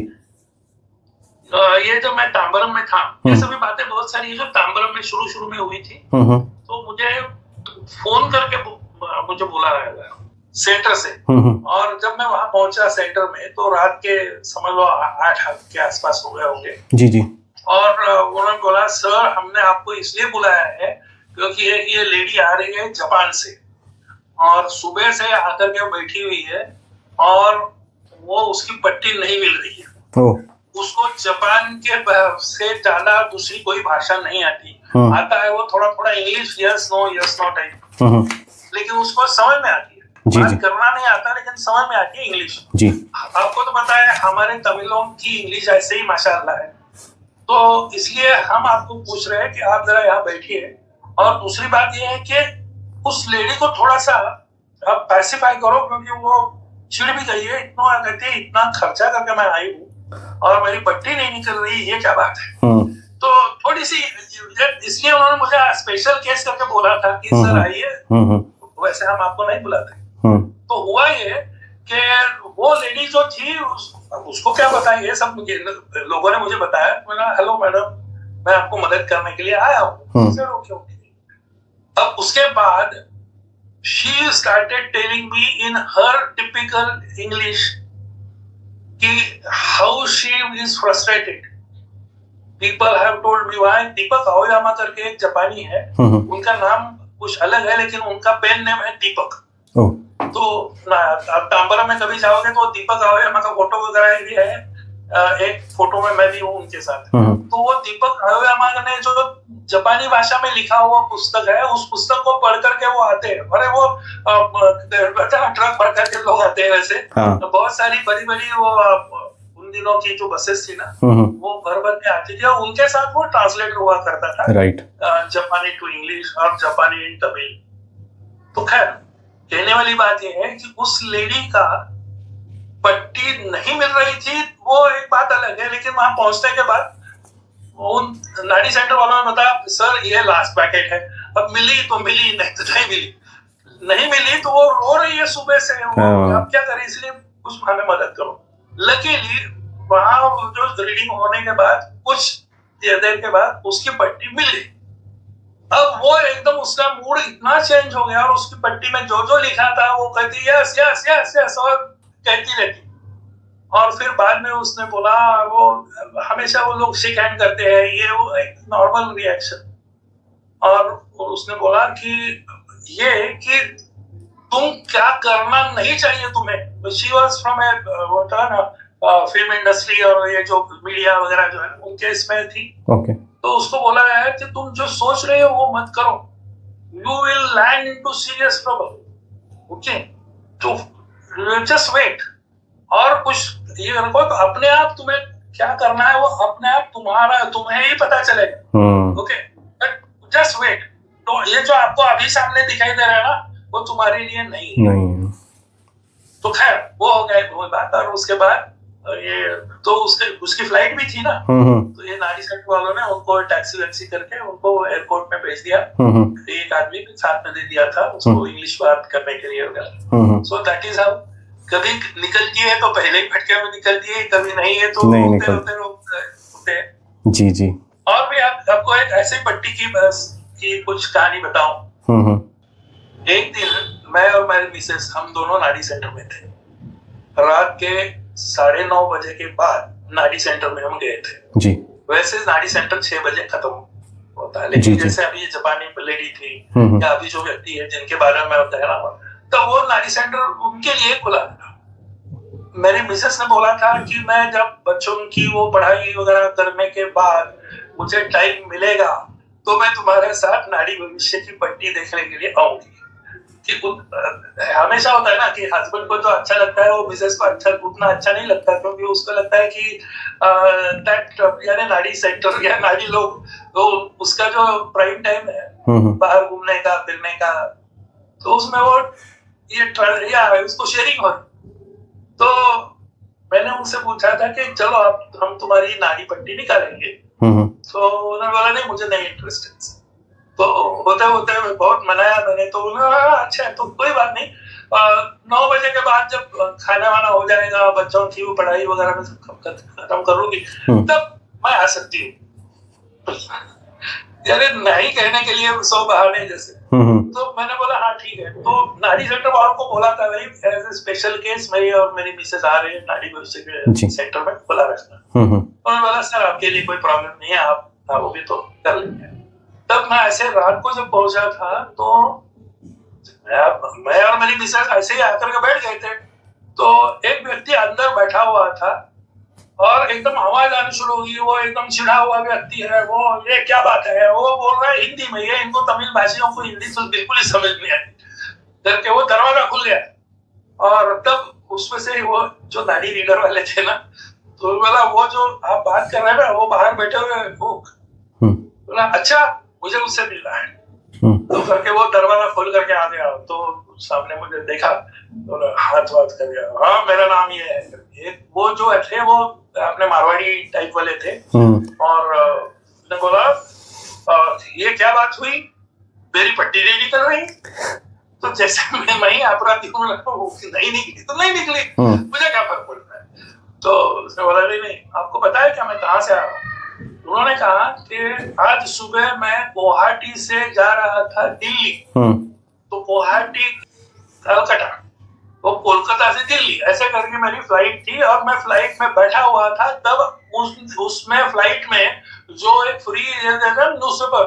ये जो मैं तांबरम में था, ये सभी बातें बहुत सारी जो तांबरम में शुरू में हुई थी, तो मुझे फोन करके मुझे बुलाया गया सेंटर से, और जब मैं वहां पहुंचा सेंटर में तो रात के समझ लो 8 के आसपास हो गए होंगे जी जी। और उन्होंने बोला सर हमने आपको इसलिए बुलाया है क्योंकि ये लेडी आ रही है जापान से और सुबह से आकर के बैठी हुई है और वो उसकी पट्टी नहीं मिल रही है। उसको जापान के से ज्यादा दूसरी कोई भाषा नहीं आती, आता है वो थोड़ा थोड़ा इंग्लिश यस नो टाइप, लेकिन उसको समझ में आती है, बात करना नहीं आता लेकिन समझ में आती है इंग्लिश जी। आपको तो पता है हमारे तमिलों की इंग्लिश ऐसे ही माशाल्लाह है, तो इसलिए हम आपको पूछ रहे हैं कि आप जरा यहाँ बैठिए। और दूसरी बात ये है कि उस लेडी को थोड़ा सा आप पैसिफाई करो, क्योंकि वो चिढ़ भी गई है, इतना खर्चा करके मैं आई हूँ और मेरी पट्टी नहीं निकल रही, ये क्या बात है। तो थोड़ी सी इसलिए उन्होंने मुझे स्पेशल केस करके बोला था कि सर आइए, वैसे हम आपको नहीं बुलाते। तो हुआ ये कि वो लेडी जो थी उसको क्या बताया, ये सब लोगों ने मुझे बताया। मैंने हेलो मैडम, मैं आपको मदद करने के लिए आया हूँ। अब उसके बाद she started telling me in her typical English कि how she is frustrated. People have told me why. Deepak Aoyama करके एक जापानी है, उनका नाम कुछ अलग है लेकिन उनका पेन नेम है दीपक। तो आप तांबरम में कभी जाओगे तो दीपक आओयामा का फोटो वगैरह भी है, एक फोटो में मैं भी हूँ उनके साथ। तो वो दीपक आयोयामा ने जो जापानी भाषा में लिखा हुआ पुस्तक है, उस पुस्तक को पढ़ करके वो आते हैं। अरे वो ट्रक भर करके लोग आते हैं वैसे। तो बहुत सारी बड़ी बड़ी वो उन दिनों की जो बसेस थी ना, वो भर भर के आती थी और उनके साथ वो ट्रांसलेटर हुआ करता था, राइट, जापानी टू इंग्लिश और जापानी इन तमिल। तो खैर कहने वाली बात ये है कि उस लेडी का पट्टी नहीं मिल रही थी, वो एक बात अलग है, लेकिन वहां पहुंचने के बाद उन नाड़ी सेंटर वालों ने बताया सर ये लास्ट पैकेट है। अब मिली तो मिली, नहीं तो नहीं मिली। नहीं मिली तो वो रो रही है सुबह से, अब क्या करें, इसलिए कुछ हमें मदद करो। लकीली वहां जो रीडिंग होने के बाद कुछ देर के बाद उसकी पट्टी मिल गई। अब वो एकदम उसका मूड इतना चेंज हो गया और उसकी पट्टी में जो जो लिखा था वो कहती यस यस यस यस और कहती रहती। और फिर बाद में उसने बोला, वो हमेशा वो लोग शेक हैंड करते हैं, ये वो एक नॉर्मल रिएक्शन। और उसने बोला कि ये कि तुम क्या करना नहीं चाहिए तुम्हें। शी वाज फ्रॉम ए होता ना फिल्म इंडस्ट्री और ये जो मीडिया वगैरह जो है उनके इसमें थी। ओके। तो उसको बोला है कि तुम जो सोच रहे हो वो मत करो, you will land into serious trouble. Okay, तो जस्ट वेट और कुछ ये रखो, तो अपने आप तुम्हें क्या करना है वो अपने आप तुम्हें ही पता चलेगा। Okay, but just wait. तो ये जो आपको अभी सामने दिखाई दे रहा है ना, वो तुम्हारे लिए नहीं। तो खैर वो हो गया वो बात। और उसके बाद ये तो उसकी फ्लाइट भी थी ना, तो ये नारी सेंटर वालों ने उनको टैक्सी वैक्सी करके उनको एयरपोर्ट में भेज दिया। एक आदमी के साथ में दे दिया था उसको इंग्लिश बात करने के लिए वगैरह। So that is how. कभी निकलती है तो पहले ही फटके में निकलती है, कभी नहीं है तो होते। जी जी। और भी आपको एक ऐसी पट्टी की कुछ कहानी बताऊं। एक दिन मैं और मेरी मिसेस हम दोनों नाड़ी सेंटर में थे। रात के 9:30 बजे के बाद नाड़ी सेंटर में हम गए थे जी। वैसे नाड़ी सेंटर 6 बजे खत्म होता है, लेकिन जैसे अभी जापानी लेडी थी या अभी जो व्यक्ति है जिनके बारे में मैं बता रहा हूँ, तो वो नाड़ी सेंटर उनके लिए खुला था। मेरी मिसेस ने बोला था कि मैं जब बच्चों की वो पढ़ाई वगैरह करने के बाद मुझे टाइम मिलेगा तो मैं तुम्हारे साथ नाड़ी भविष्य की पट्टी देखने के लिए आऊंगी। हमेशा होता है ना कि हस्बैंड को जो अच्छा लगता है वो मिसेस को उतना अच्छा नहीं लगता, क्योंकि उसको लगता है कि यानी नाड़ी सेंटर या नाड़ी लोग तो उसका जो प्राइम टाइम है बाहर घूमने का फिरने का, तो उसमें वो ये उसको शेयरिंग हो। तो मैंने उनसे पूछा था कि चलो हम तुम्हारी नाड़ी पट्टी निकालेंगे। तो उन्होंने बोला नहीं मुझे नहीं इंटरेस्ट है। तो होते होते बहुत मनाया मैंने, तो अच्छा तो कोई बात नहीं, 9 बजे के बाद जब खाना वाना हो जाएगा, बच्चों की वो पढ़ाई वगैरह में खत्म कर लूंगी तब मैं आ सकती हूँ। यानी नहीं कहने के लिए 100 बहाने जैसे। तो मैंने बोला हाँ ठीक है। तो नाड़ी सेंटर वालों को बोला था भाई एज ए स्पेशल केस मेरी और मेरी मिसेस आ रही है नाड़ी भविष्य के सेंटर में खुला रखना। उन्होंने बोला सर आपके लिए कोई प्रॉब्लम नहीं है, आप वो भी तो कर लेंगे। तब मैं ऐसे रात को जब पहुंचा था तो मैं और मेरी मिसेस ऐसे ही आकर के बैठ गए थे। तो एक व्यक्ति अंदर बैठा हुआ था और एकदम आवाज आनी शुरू हुई। वो एकदम चिढ़ा हुआ व्यक्ति है, वो ये क्या बात है, वो बोल रहा है हिंदी में, ये इनको तमिल भाषियों को हिंदी तो बिल्कुल ही समझ नहीं आती करके वो दरवाजा खुल गया। और तब उसमें से वो जो नाड़ी रीडर वाले थे ना, तो बोला वो जो आप बात कर रहे हैं ना वो बाहर बैठे हुए बोला अच्छा मुझे उससे मिलना है। तो करके वो दरवाजा खोल करके आ गया। तो सामने मुझे देखा तो हाथ कर गया, हाँ मेरा नाम ये है। वो जो थे वो अपने मारवाड़ी टाइप वाले थे। और ने बोला ये क्या बात हुई, मेरी पट्टी रेडी कर रही। तो जैसे मैं ही अपराधी हूँ, नहीं निकली तो नहीं निकली, मुझे क्या फर्क पड़ता है। तो उसने बोला नहीं आपको पता है क्या मैं कहाँ से आ रहा हूँ। उन्होंने कहा कि आज सुबह मैं गुवाहाटी से जा रहा था दिल्ली। तो गुवाहाटी कलकत्ता, वो कोलकाता से दिल्ली ऐसे करके मेरी फ्लाइट थी और मैं फ्लाइट में बैठा हुआ था। तब उसमें फ्लाइट में जो एक फ्री न्यूज़पेपर,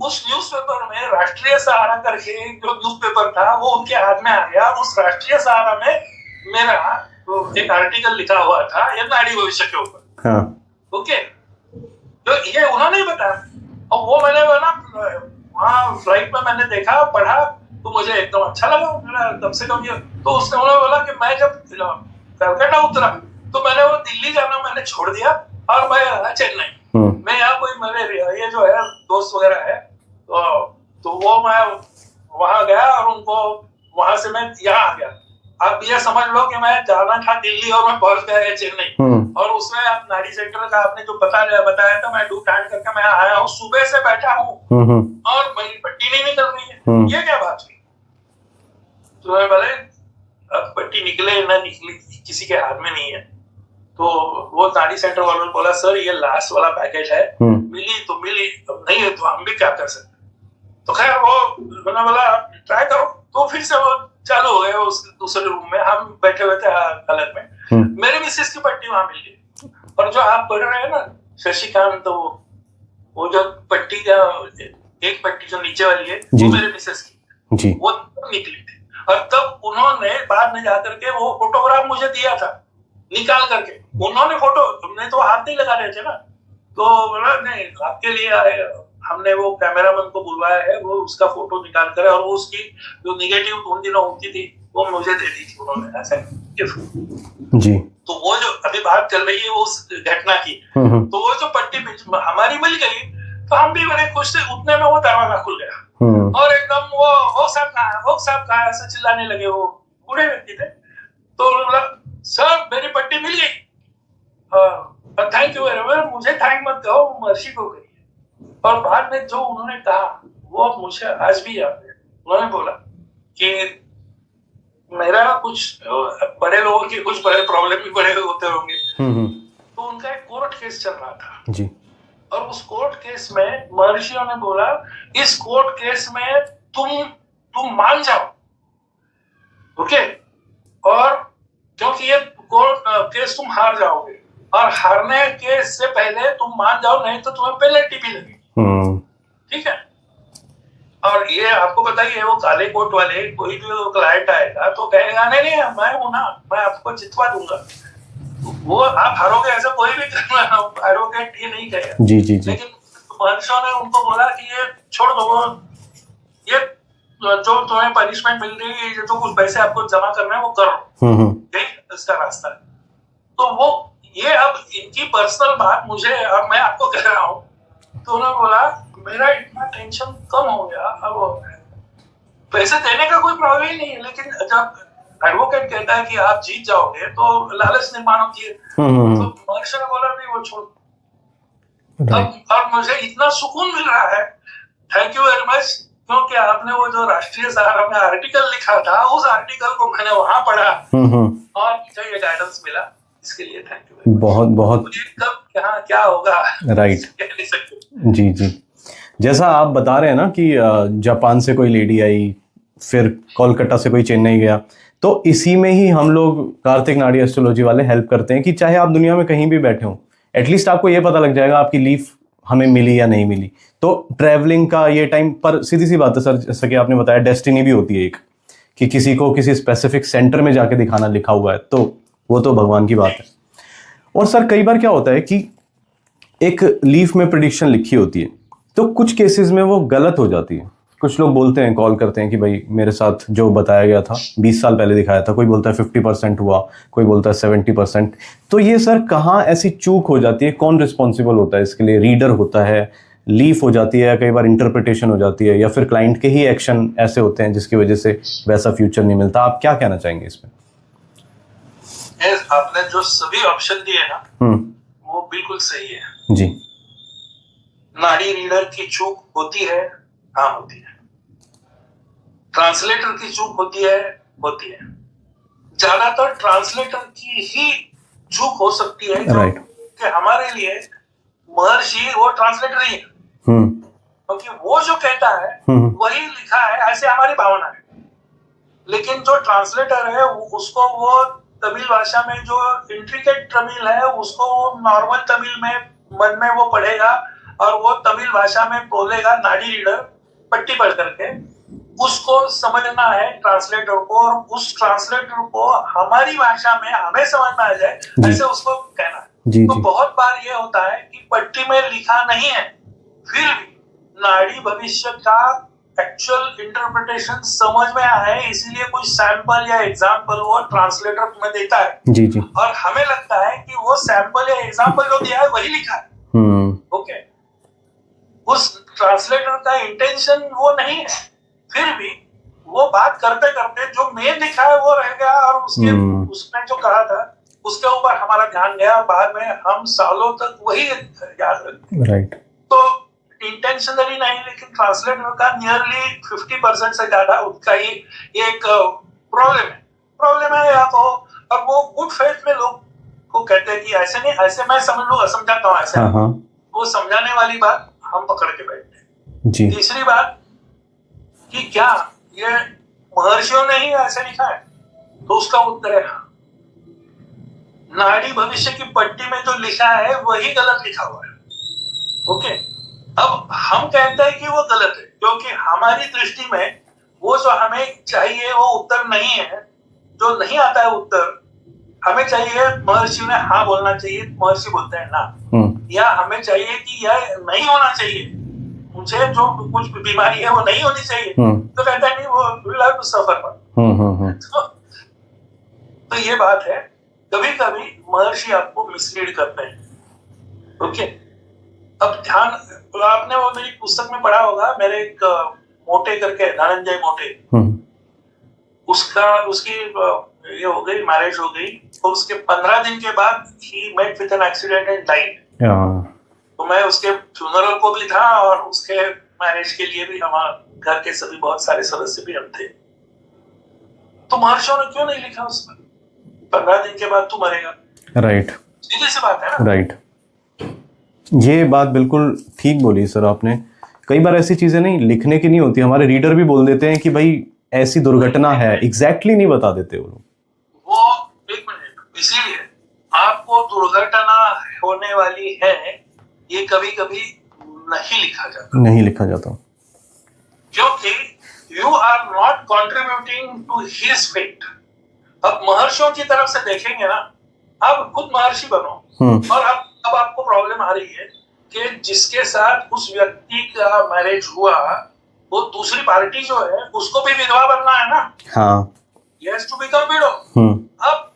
उस न्यूज़पेपर में राष्ट्रीय सहारा करके जो न्यूज़पेपर था वो उनके हाथ में आ गया। उस राष्ट्रीय सहारा में मेरा तो एक आर्टिकल लिखा हुआ था ये नाड़ी भविष्य के ऊपर। हाँ। ओके, तो ये उन्होंने ही बताया और वो मैंने ना वहाँ फ्लाइट में मैंने देखा, पढ़ा, तो मुझे एकदम अच्छा लगा। मेरा कम से कम ये तो उसने उन्होंने बोला कि मैं जब कलकत्ता उतरा तो मैंने वो दिल्ली जाना मैंने छोड़ दिया और मैं आया चेन्नई। मैं यहाँ कोई मेरे ये जो है दोस्त वगैरह है तो वो मैं वहां गया और उनको वहां से मैं यहाँ आ गया। आप ये समझ लो कि मैं जाना था दिल्ली और मैं पहुंच गया चेन्नई। और उसमें आप नाड़ी सेंटर का आपने जो बताया था, मैं डू टाइट करके मैं आया हूँ, सुबह से बैठा हूँ और मेरी पट्टी नहीं निकल रही है। ये क्या बात हुई? तो मैं बोले अब पट्टी निकले ना निकले किसी के हाथ में नहीं है। तो वो नाड़ी सेंटर वालों ने बोला सर ये लास्ट वाला पैकेज है, मिली तो मिली, अब नहीं है तो हम भी क्या कर सकते। तो खैर वो मैंने बोला ट्राई करो, तो फिर से वो चालू हो गए उस दूसरे रूम में, हम बैठे हुए थे अलग में। मेरे मिसेस की पट्टी वहां मिल गई। और जो आप पढ़ रहे हैं ना शशिकांत, तो वो जो पट्टी का एक पट्टी जो नीचे वाली है वो मेरे मिसेस की जी। वो निकली थी और तब उन्होंने बाद में जाकर के वो फोटोग्राफ मुझे दिया था निकाल करके। उन्होंने फोटो, तुमने तो हाथ नहीं लगा रहे थे ना, तो बोला नहीं आपके लिए हमने वो कैमरामैन को बुलवाया है, वो उसका फोटो निकाल कर और वो उसकी जो निगेटिव उन दिनों होती थी वो मुझे दे दी थी उन्होंने ऐसा गिफ्ट जी। तो वो जो अभी बात चल रही है वो उस घटना की, तो वो जो पट्टी हमारी मिल गई तो हम भी बड़े खुश थे। उतने में वो दरवाजा खुल गया और एकदम वो साहब कहाँ ऐसा चिल्लाने लगे। वो बूढ़े व्यक्ति थे, तो बोला सर मेरी पट्टी मिल गई, थैंक यू वेरी मच। मुझे थैंक मत कहो, महर्षि को कहिए। और बाद में जो उन्होंने कहा वो मुझे आज भी याद है। उन्होंने बोला कि मेरा कुछ बड़े लोगों की कुछ बड़े प्रॉब्लम भी बड़े होते होंगे। तो उनका एक कोर्ट केस चल रहा था जी। और उस कोर्ट केस में महर्षियों ने बोला इस कोर्ट केस में तुम मान जाओ, ओके, और क्योंकि ये कोर्ट केस तुम हार जाओगे और हारने के से पहले तुम मान जाओ, नहीं तो तुम्हें पेनल्टी भी लगेगी। ठीक है। और ये आपको बताइए वो काले कोट वाले कोई भी क्लाइंट आएगा तो कहेगा नहीं मैं हूं ना, मैं आपको जितवा दूंगा। तो वो आप हारोगे ऐसा कोई भी करना हारोगे ये नहीं कहेगा जी जी जी। लेकिन महर्षियों ने उनको बोला कि ये छोड़ दो, ये जो तुम्हें पनिशमेंट मिल रही है, जो कुछ पैसे आपको जमा करना है वो करो, यही इसका रास्ता है। तो वो ये अब इनकी पर्सनल बात मुझे, अब मैं आपको कह रहा हूँ, तो उन्होंने बोला मेरा इतना टेंशन कम हो गया। अब पैसे देने का कोई प्रॉब्लम ही नहीं है, लेकिन जब एडवोकेट कहता है कि आप जीत जाओगे तो लालच निर्माण होती है। तो महर्षि ने बोला नहीं वो छोड़। अब मुझे इतना सुकून मिल रहा है, थैंक यू वेरी मच, क्योंकि आपने वो जो राष्ट्रीय सहारा में आर्टिकल लिखा था उस आर्टिकल को मैंने वहां पढ़ा और मुझे ये गाइडेंस मिला, इसके लिए थैंक यू। बहुत बहुत कब यहाँ क्या होगा राइट कह नहीं सकते जी जी। जैसा आप बता रहे हैं ना कि जापान से कोई लेडी आई, फिर कोलकाता से कोई चेन्नई गया, तो इसी में ही हम लोग कार्तिक नाड़ी एस्ट्रोलॉजी वाले हेल्प करते हैं कि चाहे आप दुनिया में कहीं भी बैठे हो, एटलीस्ट आपको ये पता लग जाएगा आपकी लीव हमें मिली या नहीं मिली। तो ट्रैवलिंग का ये टाइम पर सीधी सी बात है सर, जैसा कि आपने बताया डेस्टिनी भी होती है एक, कि किसी को किसी स्पेसिफिक सेंटर में जाके दिखाना लिखा हुआ है, तो वो तो भगवान की बात है। और सर कई बार क्या होता है कि एक लीफ में प्रेडिक्शन लिखी होती है तो कुछ केसेस में वो गलत हो जाती है। कुछ लोग बोलते हैं, कॉल करते हैं कि भाई मेरे साथ जो बताया गया था 20 साल पहले दिखाया था, कोई बोलता है 50% हुआ, कोई बोलता है 70%। तो ये सर कहाँ ऐसी चूक हो जाती है, कौन रिस्पॉन्सिबल होता है इसके लिए? रीडर होता है, लीफ हो जाती है, या कई बार इंटरप्रिटेशन हो जाती है, या फिर क्लाइंट के ही एक्शन ऐसे होते हैं जिसकी वजह से वैसा फ्यूचर नहीं मिलता? आप क्या कहना चाहेंगे इसमें? आपने जो सभी ऑप्शन दिए ना वो बिल्कुल सही है जी। नाड़ी रीडर की चूक होती है, हाँ होती है। ट्रांसलेटर की चूक होती है ज्यादातर ट्रांसलेटर की ही चूक हो सकती है कि हमारे लिए महर्षि वो ट्रांसलेटर ही है, क्योंकि वो जो कहता है वही लिखा है, ऐसे हमारी भावना है। लेकिन जो ट्रांसलेटर है उसको वो तमिल भाषा में जो इंट्रिकेट तमिल है उसको वो नॉर्मल तमिल में मन में वो पढ़ेगा और वो तमिल भाषा में बोलेगा नाड़ी रीडर पट्टी पढ़ करके, उसको समझना है ट्रांसलेटर को, और उस ट्रांसलेटर को हमारी भाषा में हमें समझ में आ जाए ऐसे उसको कहना है। जी, तो जी। बहुत बार ये होता है कि पट्टी में लिखा नहीं है, फिर भी नाड़ी भविष्य का एक्चुअल इंटरप्रिटेशन समझ में आया है, इसीलिए कोई सैंपल या एग्जाम्पल वो ट्रांसलेटर तुम्हें देता है। जी, जी। और हमें लगता है कि वो सैंपल या एग्जाम्पल जो दिया है वही लिखा है। ओके, उस ट्रांसलेटर का इंटेंशन वो नहीं है, फिर भी वो बात करते करते जो मेन लिखा है वो रह गया, और उसने जो कहा था उसके ऊपर हमारा ध्यान गया, बाद में हम सालों तक वही याद रखते। राइट। तो इंटेंशनली नहीं, लेकिन ट्रांसलेटर का नियरली 50% से ज्यादा उसका ही एक प्रॉब्लम है या तो, और वो गुड फेथ में लोग को कहते हैं कि ऐसे नहीं, ऐसे मैं समझ लूंगा, समझाता हूँ ऐसे। वो समझाने वाली बात हम पकड़ के बैठते हैं। जी। तीसरी बात कि क्या ये महर्षियों ने ही ऐसे लिखा है, तो उसका उत्तर है हाँ। नाड़ी भविष्य की पट्टी में जो लिखा है वही गलत लिखा हुआ है। ओके, अब हम कहते हैं कि वो गलत है क्योंकि हमारी दृष्टि में वो जो हमें चाहिए वो उत्तर नहीं है, जो नहीं आता है उत्तर हमें चाहिए। महर्षि ने हाँ बोलना चाहिए, महर्षि बोलते हैं ना। या हमें चाहिए कि यह नहीं होना चाहिए, मुझे जो कुछ बीमारी है वो नहीं होनी चाहिए, तो कहता है नहीं, वो विल हैव टू सफर। तो ये बात है, कभी कभी महर्षि आपको मिसलीड करते हैं। ओके, अब ध्यान, आपने वो मेरी पुस्तक में पढ़ा होगा, मेरे एक मोटे करके धनंजय मोटे, उसकी ये हो गई, मैरिज हो गई, तो उसके 15 दिन के बाद ही met with an accident and died. तो मैं उसके फ्यूनरल को भी था और उसके मैरिज के लिए भी हमारे घर के सभी बहुत सारे सदस्य भी हम थे। तो महर्षियों ने क्यों नहीं लिखा उसमें 15 दिन के बाद तू मरेगा? राइट। सीधी सी बात है ना। राइट, ये बात बिल्कुल ठीक बोली सर आपने। कई बार ऐसी चीजें नहीं लिखने की नहीं होती, हमारे रीडर भी बोल देते हैं कि भाई ऐसी दुर्घटना है, एग्जैक्टली नहीं बता देते वो लोग। वो एक मिनट, इसीलिए आपको दुर्घटना होने वाली है ये कभी कभी नहीं लिखा जाता क्योंकि you are not contributing to his fate. अब महर्षियों की तरफ से देखेंगे ना, आप खुद महर्षि बनो, और अब आपको प्रॉब्लम आ रही है कि जिसके साथ उस व्यक्ति का मैरिज हुआ वो दूसरी पार्टी जो है उसको भी विधवा बनना है ना। हाँ, he has to become widow। अब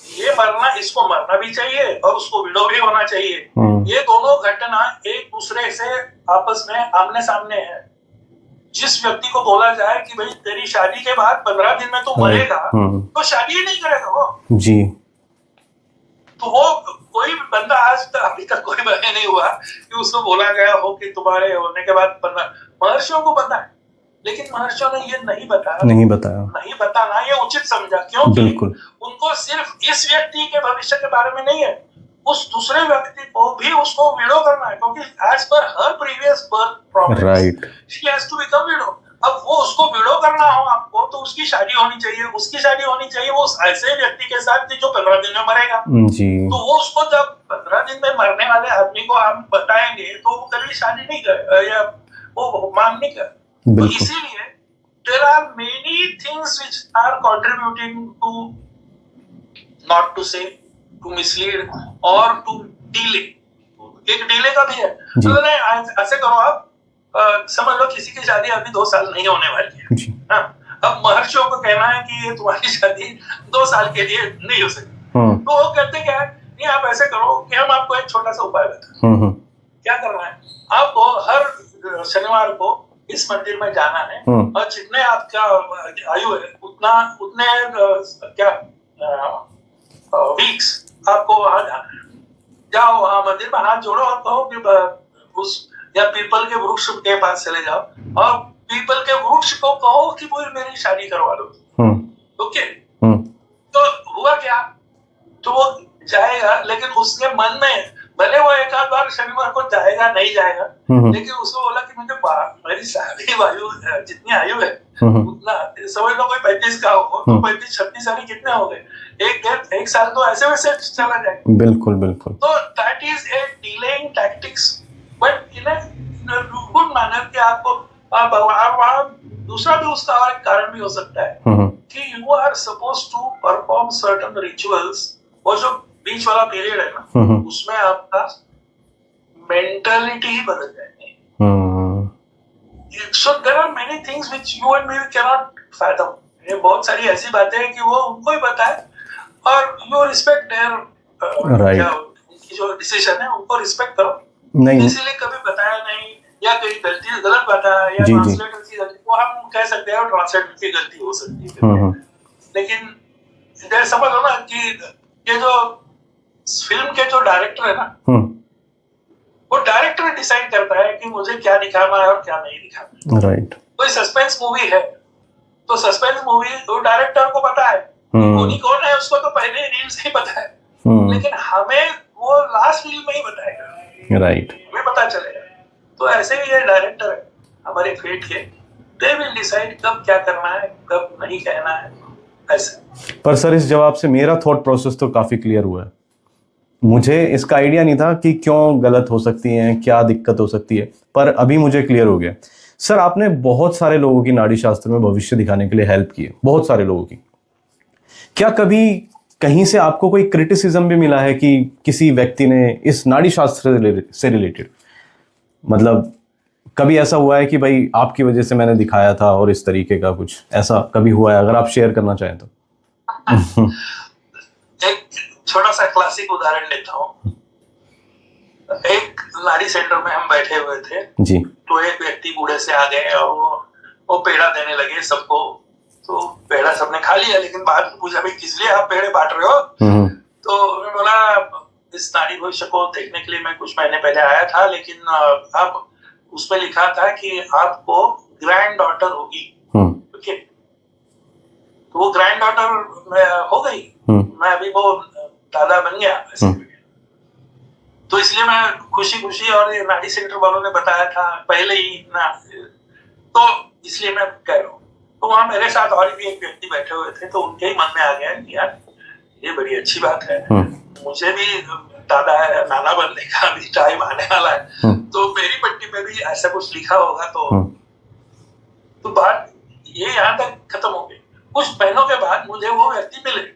ये मरना, इसको मरना भी चाहिए और उसको विडो भी होना चाहिए। ये दोनों घटना एक दूसरे से आपस में आमने सामने है। जिस व्यक्ति को बोला जाए कि भाई तेरी शादी के बाद 15 दिन में तू मरेगा, तो शादी ही नहीं करेगा वो जी। तो वो कोई बंदा आज तक अभी तक कोई बने नहीं हुआ कि उसको बोला गया हो कि तुम्हारे होने के बाद 15। महर्षियों को पता है, लेकिन महर्षियों ने ये नहीं बताना ये उचित समझा, क्योंकि उनको सिर्फ इस व्यक्ति के भविष्य के बारे में नहीं है, उस दूसरे व्यक्ति को भी उसको विडो करना है, क्योंकि as per her previous birth promise she has to become widow. अब वो उसको विडो करना हो आपको, तो उसकी शादी होनी चाहिए, वो ऐसे व्यक्ति के साथ जो 15 दिन में मरेगा जी। तो वो उसको जब 15 दिन में मरने वाले आदमी को हम बताएंगे तो वो कभी शादी नहीं करे या वो मांग नहीं करे। तो इसीलिए there are many things which are contributing to, not to say to mislead or to delay। एक डिले का भी है। तो ऐसे करो आप, समझ लो किसी की शादी अभी 2 साल नहीं होने वाली है, हाँ? अब महर्षियों को कहना है कि ये तुम्हारी शादी 2 साल के लिए नहीं हो सकती, तो वो कहते क्या है, नहीं आप ऐसे करो कि हम आपको एक छोटा सा उपाय बताएं। क्या करना है, आपको हर शनिवार को इस मंदिर में जाना है और जितने आपका आयु है उतने क्या वीक्स आपको वहां जाना है। जाओ वहां मंदिर में हाथ जोड़ो और कहो कि उस या पीपल के वृक्ष के पास चले जाओ और पीपल के वृक्ष को कहो कि वो मेरी शादी करवा लो। ओके, तो हुआ क्या, तो वो जाएगा, लेकिन उसके मन में भले वो एक आध बार शनिवार को जाएगा नहीं जाएगा, लेकिन उसको बोला कि मुझे मेरी सारी आयु जितनी आयु है उतना, समझ लो कोई 35 का हो तो 35-36 साल कितने हो गए, एक साल तो ऐसे वैसे चला जाएगा। बिल्कुल। तो that is a delaying tactics, but in a good manner कि आपको आप वहां दूसरा भी उसका और एक कारण भी हो सकता है कि you are suppose to perform certain rituals. वो जो बीच वाला पीरियड है ना, उसमें आपका मेंटालिटी ही बदल जाएगी। So there are many things which you and me can not fathom. ये बहुत सारी ऐसी बातें हैं कि वो उनको ही पता है, और यू रिस्पेक्ट देयर राइट, उनकी जो डिसीजन है उनको रिस्पेक्ट करो। नहीं इसीलिए कभी बताया नहीं, या कहीं गलती गलत बताया, या जी, जी। ट्रांसलेटर की गलती, वो हम कह सकते हैं ट्रांसलेटर की गलती हो सकती है। लेकिन इधर समझ लो ना कि ये जो फिल्म के जो डायरेक्टर है ना, वो डायरेक्टर डिसाइड करता है कि मुझे क्या दिखाना है और क्या नहीं दिखाना है। राइट, कोई सस्पेंस मूवी है तो सस्पेंस मूवी वो डायरेक्टर को पता है कौन कौन है, उसको तो पहले रील से ही पता है, लेकिन हमें वो लास्ट रील में ही बताएगा, राइट, हमें पता चलेगा। तो ऐसे ही ये डायरेक्टर है हमारे फेट के, दे विल डिसाइड कब क्या करना है, कब नहीं कहना है, ऐसे। पर सर इस जवाब से मेरा थॉट प्रोसेस तो काफी क्लियर हुआ है। मुझे इसका आइडिया नहीं था कि क्यों गलत हो सकती है, क्या दिक्कत हो सकती है, पर अभी मुझे क्लियर हो गया। सर आपने बहुत सारे लोगों की नाड़ी शास्त्र में भविष्य दिखाने के लिए हेल्प की है, बहुत सारे लोगों की। क्या कभी कहीं से आपको कोई क्रिटिसिज्म भी मिला है कि किसी व्यक्ति ने इस नाड़ी शास्त्र से रिलेटेड, मतलब कभी ऐसा हुआ है कि भाई आपकी वजह से मैंने दिखाया था और इस तरीके का कुछ ऐसा कभी हुआ है? अगर आप शेयर करना चाहें तो। एक छोटा सा क्लासिक उदाहरण लेता हूँ। एक नाड़ी सेंटर में हम बैठे हुए थे जी, तो एक व्यक्ति बूढ़े से आ गए और वो पेड़ा देने लगे सबको। तो पेड़ा सबने खा लिया, लेकिन बाद में पूछा भाई किस लिए आप पेड़े बांट रहे हो? तो मैं बोला इस नाड़ी भविष्य को देखने के लिए मैं कुछ महीने पहले आया था, लेकिन अब उसमें लिखा था कि आपको ग्रैंड डॉटर होगी। ओके, तो वो ग्रैंड डॉटर हो गई, मैं अभी वो दादा बन गया ऐसे। तो इसलिए मैं खुशी खुशी, और ये नाड़ी सेंटर वालों ने बताया था पहले ही ना, तो इसलिए मैं कह रहा हूँ। तो वहां मेरे साथ और भी एक व्यक्ति बैठे हुए थे, तो उनके ही मन में आ गया कि यार ये बड़ी अच्छी बात है, मुझे भी दादा है नाना बनने का भी टाइम आने वाला है, तो मेरी पट्टी पे भी ऐसा कुछ लिखा होगा। तो बात ये यहाँ तक खत्म हो गई। कुछ महीनों के बाद मुझे वो व्यक्ति मिले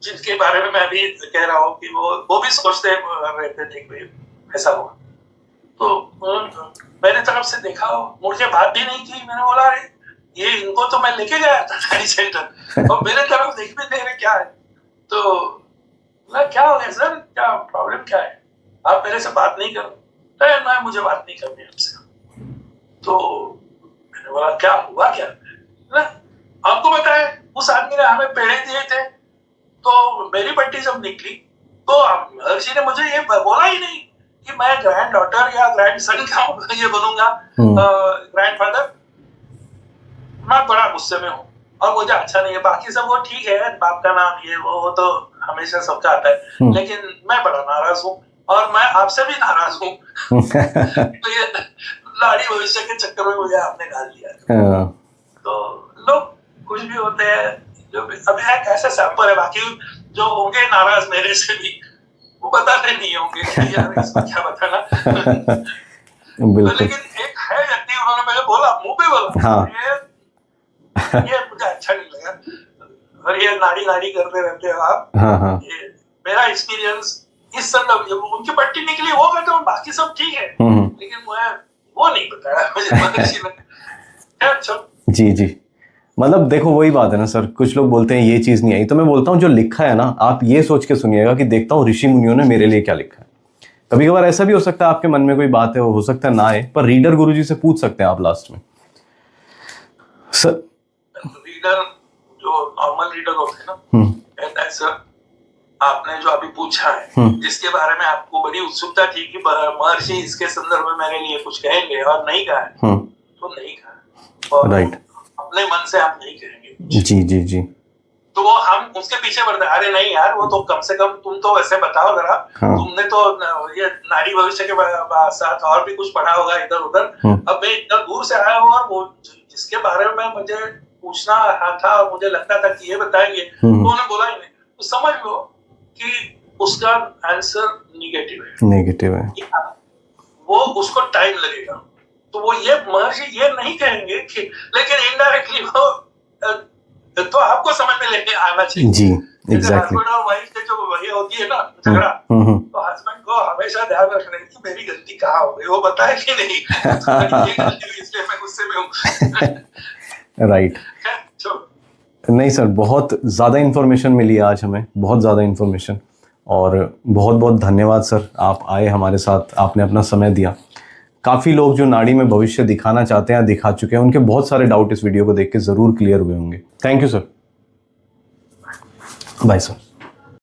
जिनके बारे में मैं अभी कह रहा हूँ कि वो भी सोचते रहते थे कि ऐसा हुआ। तो मैंने तरफ से देखा, मुझे बात भी नहीं की। मैंने बोला अरे ये इनको तो मैं लेके गया था नाड़ी सेंटर, और मेरे तरफ देख भी नहीं रहे क्या है। तो क्या हो गया सर, क्या प्रॉब्लम क्या है, आप मेरे से बात नहीं करो? मैं मुझे बात नहीं करनी आपसे। तो मैंने बोला क्या हुआ क्या ना? आपको पता है उस आदमी ने हमें पेड़े दिए थे, तो मेरी पट्टी जब निकली तो महर्षि ने मुझे ये बोला ही नहीं कि मैं ग्रैंड डॉटर या ग्रैंड सन का ये बनूंगा ग्रैंड फादर। मैं बड़ा गुस्से में हूँ और मुझे अच्छा नहीं है। बाकी सब वो ठीक है, बाप का नाम ये वो तो हमेशा सबका आता है, लेकिन मैं बड़ा नाराज हूँ और मैं आपसे भी नाराज हूँ। तो ये नाड़ी भविष्य के चक्कर में मुझे आपने डाल दिया। तो लोग कुछ भी होते हैं, जो अभी एक ऐसा सैंपल है, बाकी जो होंगे नाराज मेरे से भी वो बताते नहीं होंगे कि यार इसको क्या बताना। लेकिन एक है व्यक्ति, उन्होंने मुझे बोला, मुंह पे बोला, ये मुझे अच्छा नहीं लगा और ये नाड़ी नाड़ी करते रहते हो आप। ये मेरा एक्सपीरियंस इस संदर्भ, उनकी पट्टी निकली वो कहते हैं बाकी सब ठीक है, लेकिन वो नहीं बताया मुझे। जी जी, मतलब देखो वही बात है ना सर, कुछ लोग बोलते हैं ये चीज नहीं आई, तो मैं बोलता हूँ जो लिखा है ना, आप ये सोच के सुनिएगा कि देखता हूँ ऋषि मुनियों ने मेरे लिए क्या लिखा है। कभी कभार ऐसा भी हो सकता है आपके मन में कोई बात है, वो हो सकता है ना आए, पर रीडर गुरुजी से पूछ सकते हैं आप लास्ट में। सर रीडर जो नॉर्मल रीडर होते हैं ना, कहता है सर आपने जो अभी पूछा है, जिसके बारे में आपको बड़ी उत्सुकता थी कि महर्षि इसके संदर्भ में मेरे लिए कुछ कहेंगे और नहीं कहा है, तो नहीं कहा, और राइट, अपने मन से आप नहीं कहेंगे। जी जी जी, तो वो हम उसके पीछे बढ़ते, अरे नहीं यार वो तो कम से कम तुम तो वैसे बताओ जरा, तुमने तो ये नाड़ी भविष्य के साथ और भी कुछ पढ़ा होगा इधर उधर। अब मैं इतना दूर से आया हूँ और वो जिसके बारे में मुझे पूछना था और मुझे लगता था कि ये बताएंगे, तो उन्होंने बोला ही नहीं। तो समझ लो कि उसका आंसर नेगेटिव है। नेगेटिव है, वो उसको टाइम लगेगा, तो वो ये महर्षि ये नहीं कहेंगे कि, लेकिन इनडायरेक्टली वो तो आपको समझ में लेके आना चाहिए जी, एग्जैक्टली। हस्बैंड और वाइफ के जो वही होती है ना झगड़ा, तो हस्बैंड को हमेशा ध्यान रखना है कि मेरी गलती कहाँ हो गई, वो बताए कि नहीं ये गलती हुई इसलिए मैं गुस्से में हूँ। राइट। नहीं सर, बहुत ज़्यादा इन्फॉर्मेशन मिली आज हमें, बहुत ज़्यादा इन्फॉर्मेशन, और बहुत बहुत धन्यवाद सर, आप आए हमारे साथ, आपने अपना समय दिया। काफ़ी लोग जो नाड़ी में भविष्य दिखाना चाहते हैं, दिखा चुके हैं, उनके बहुत सारे डाउट इस वीडियो को देख के ज़रूर क्लियर हुए होंगे। Thank you sir. Bye sir.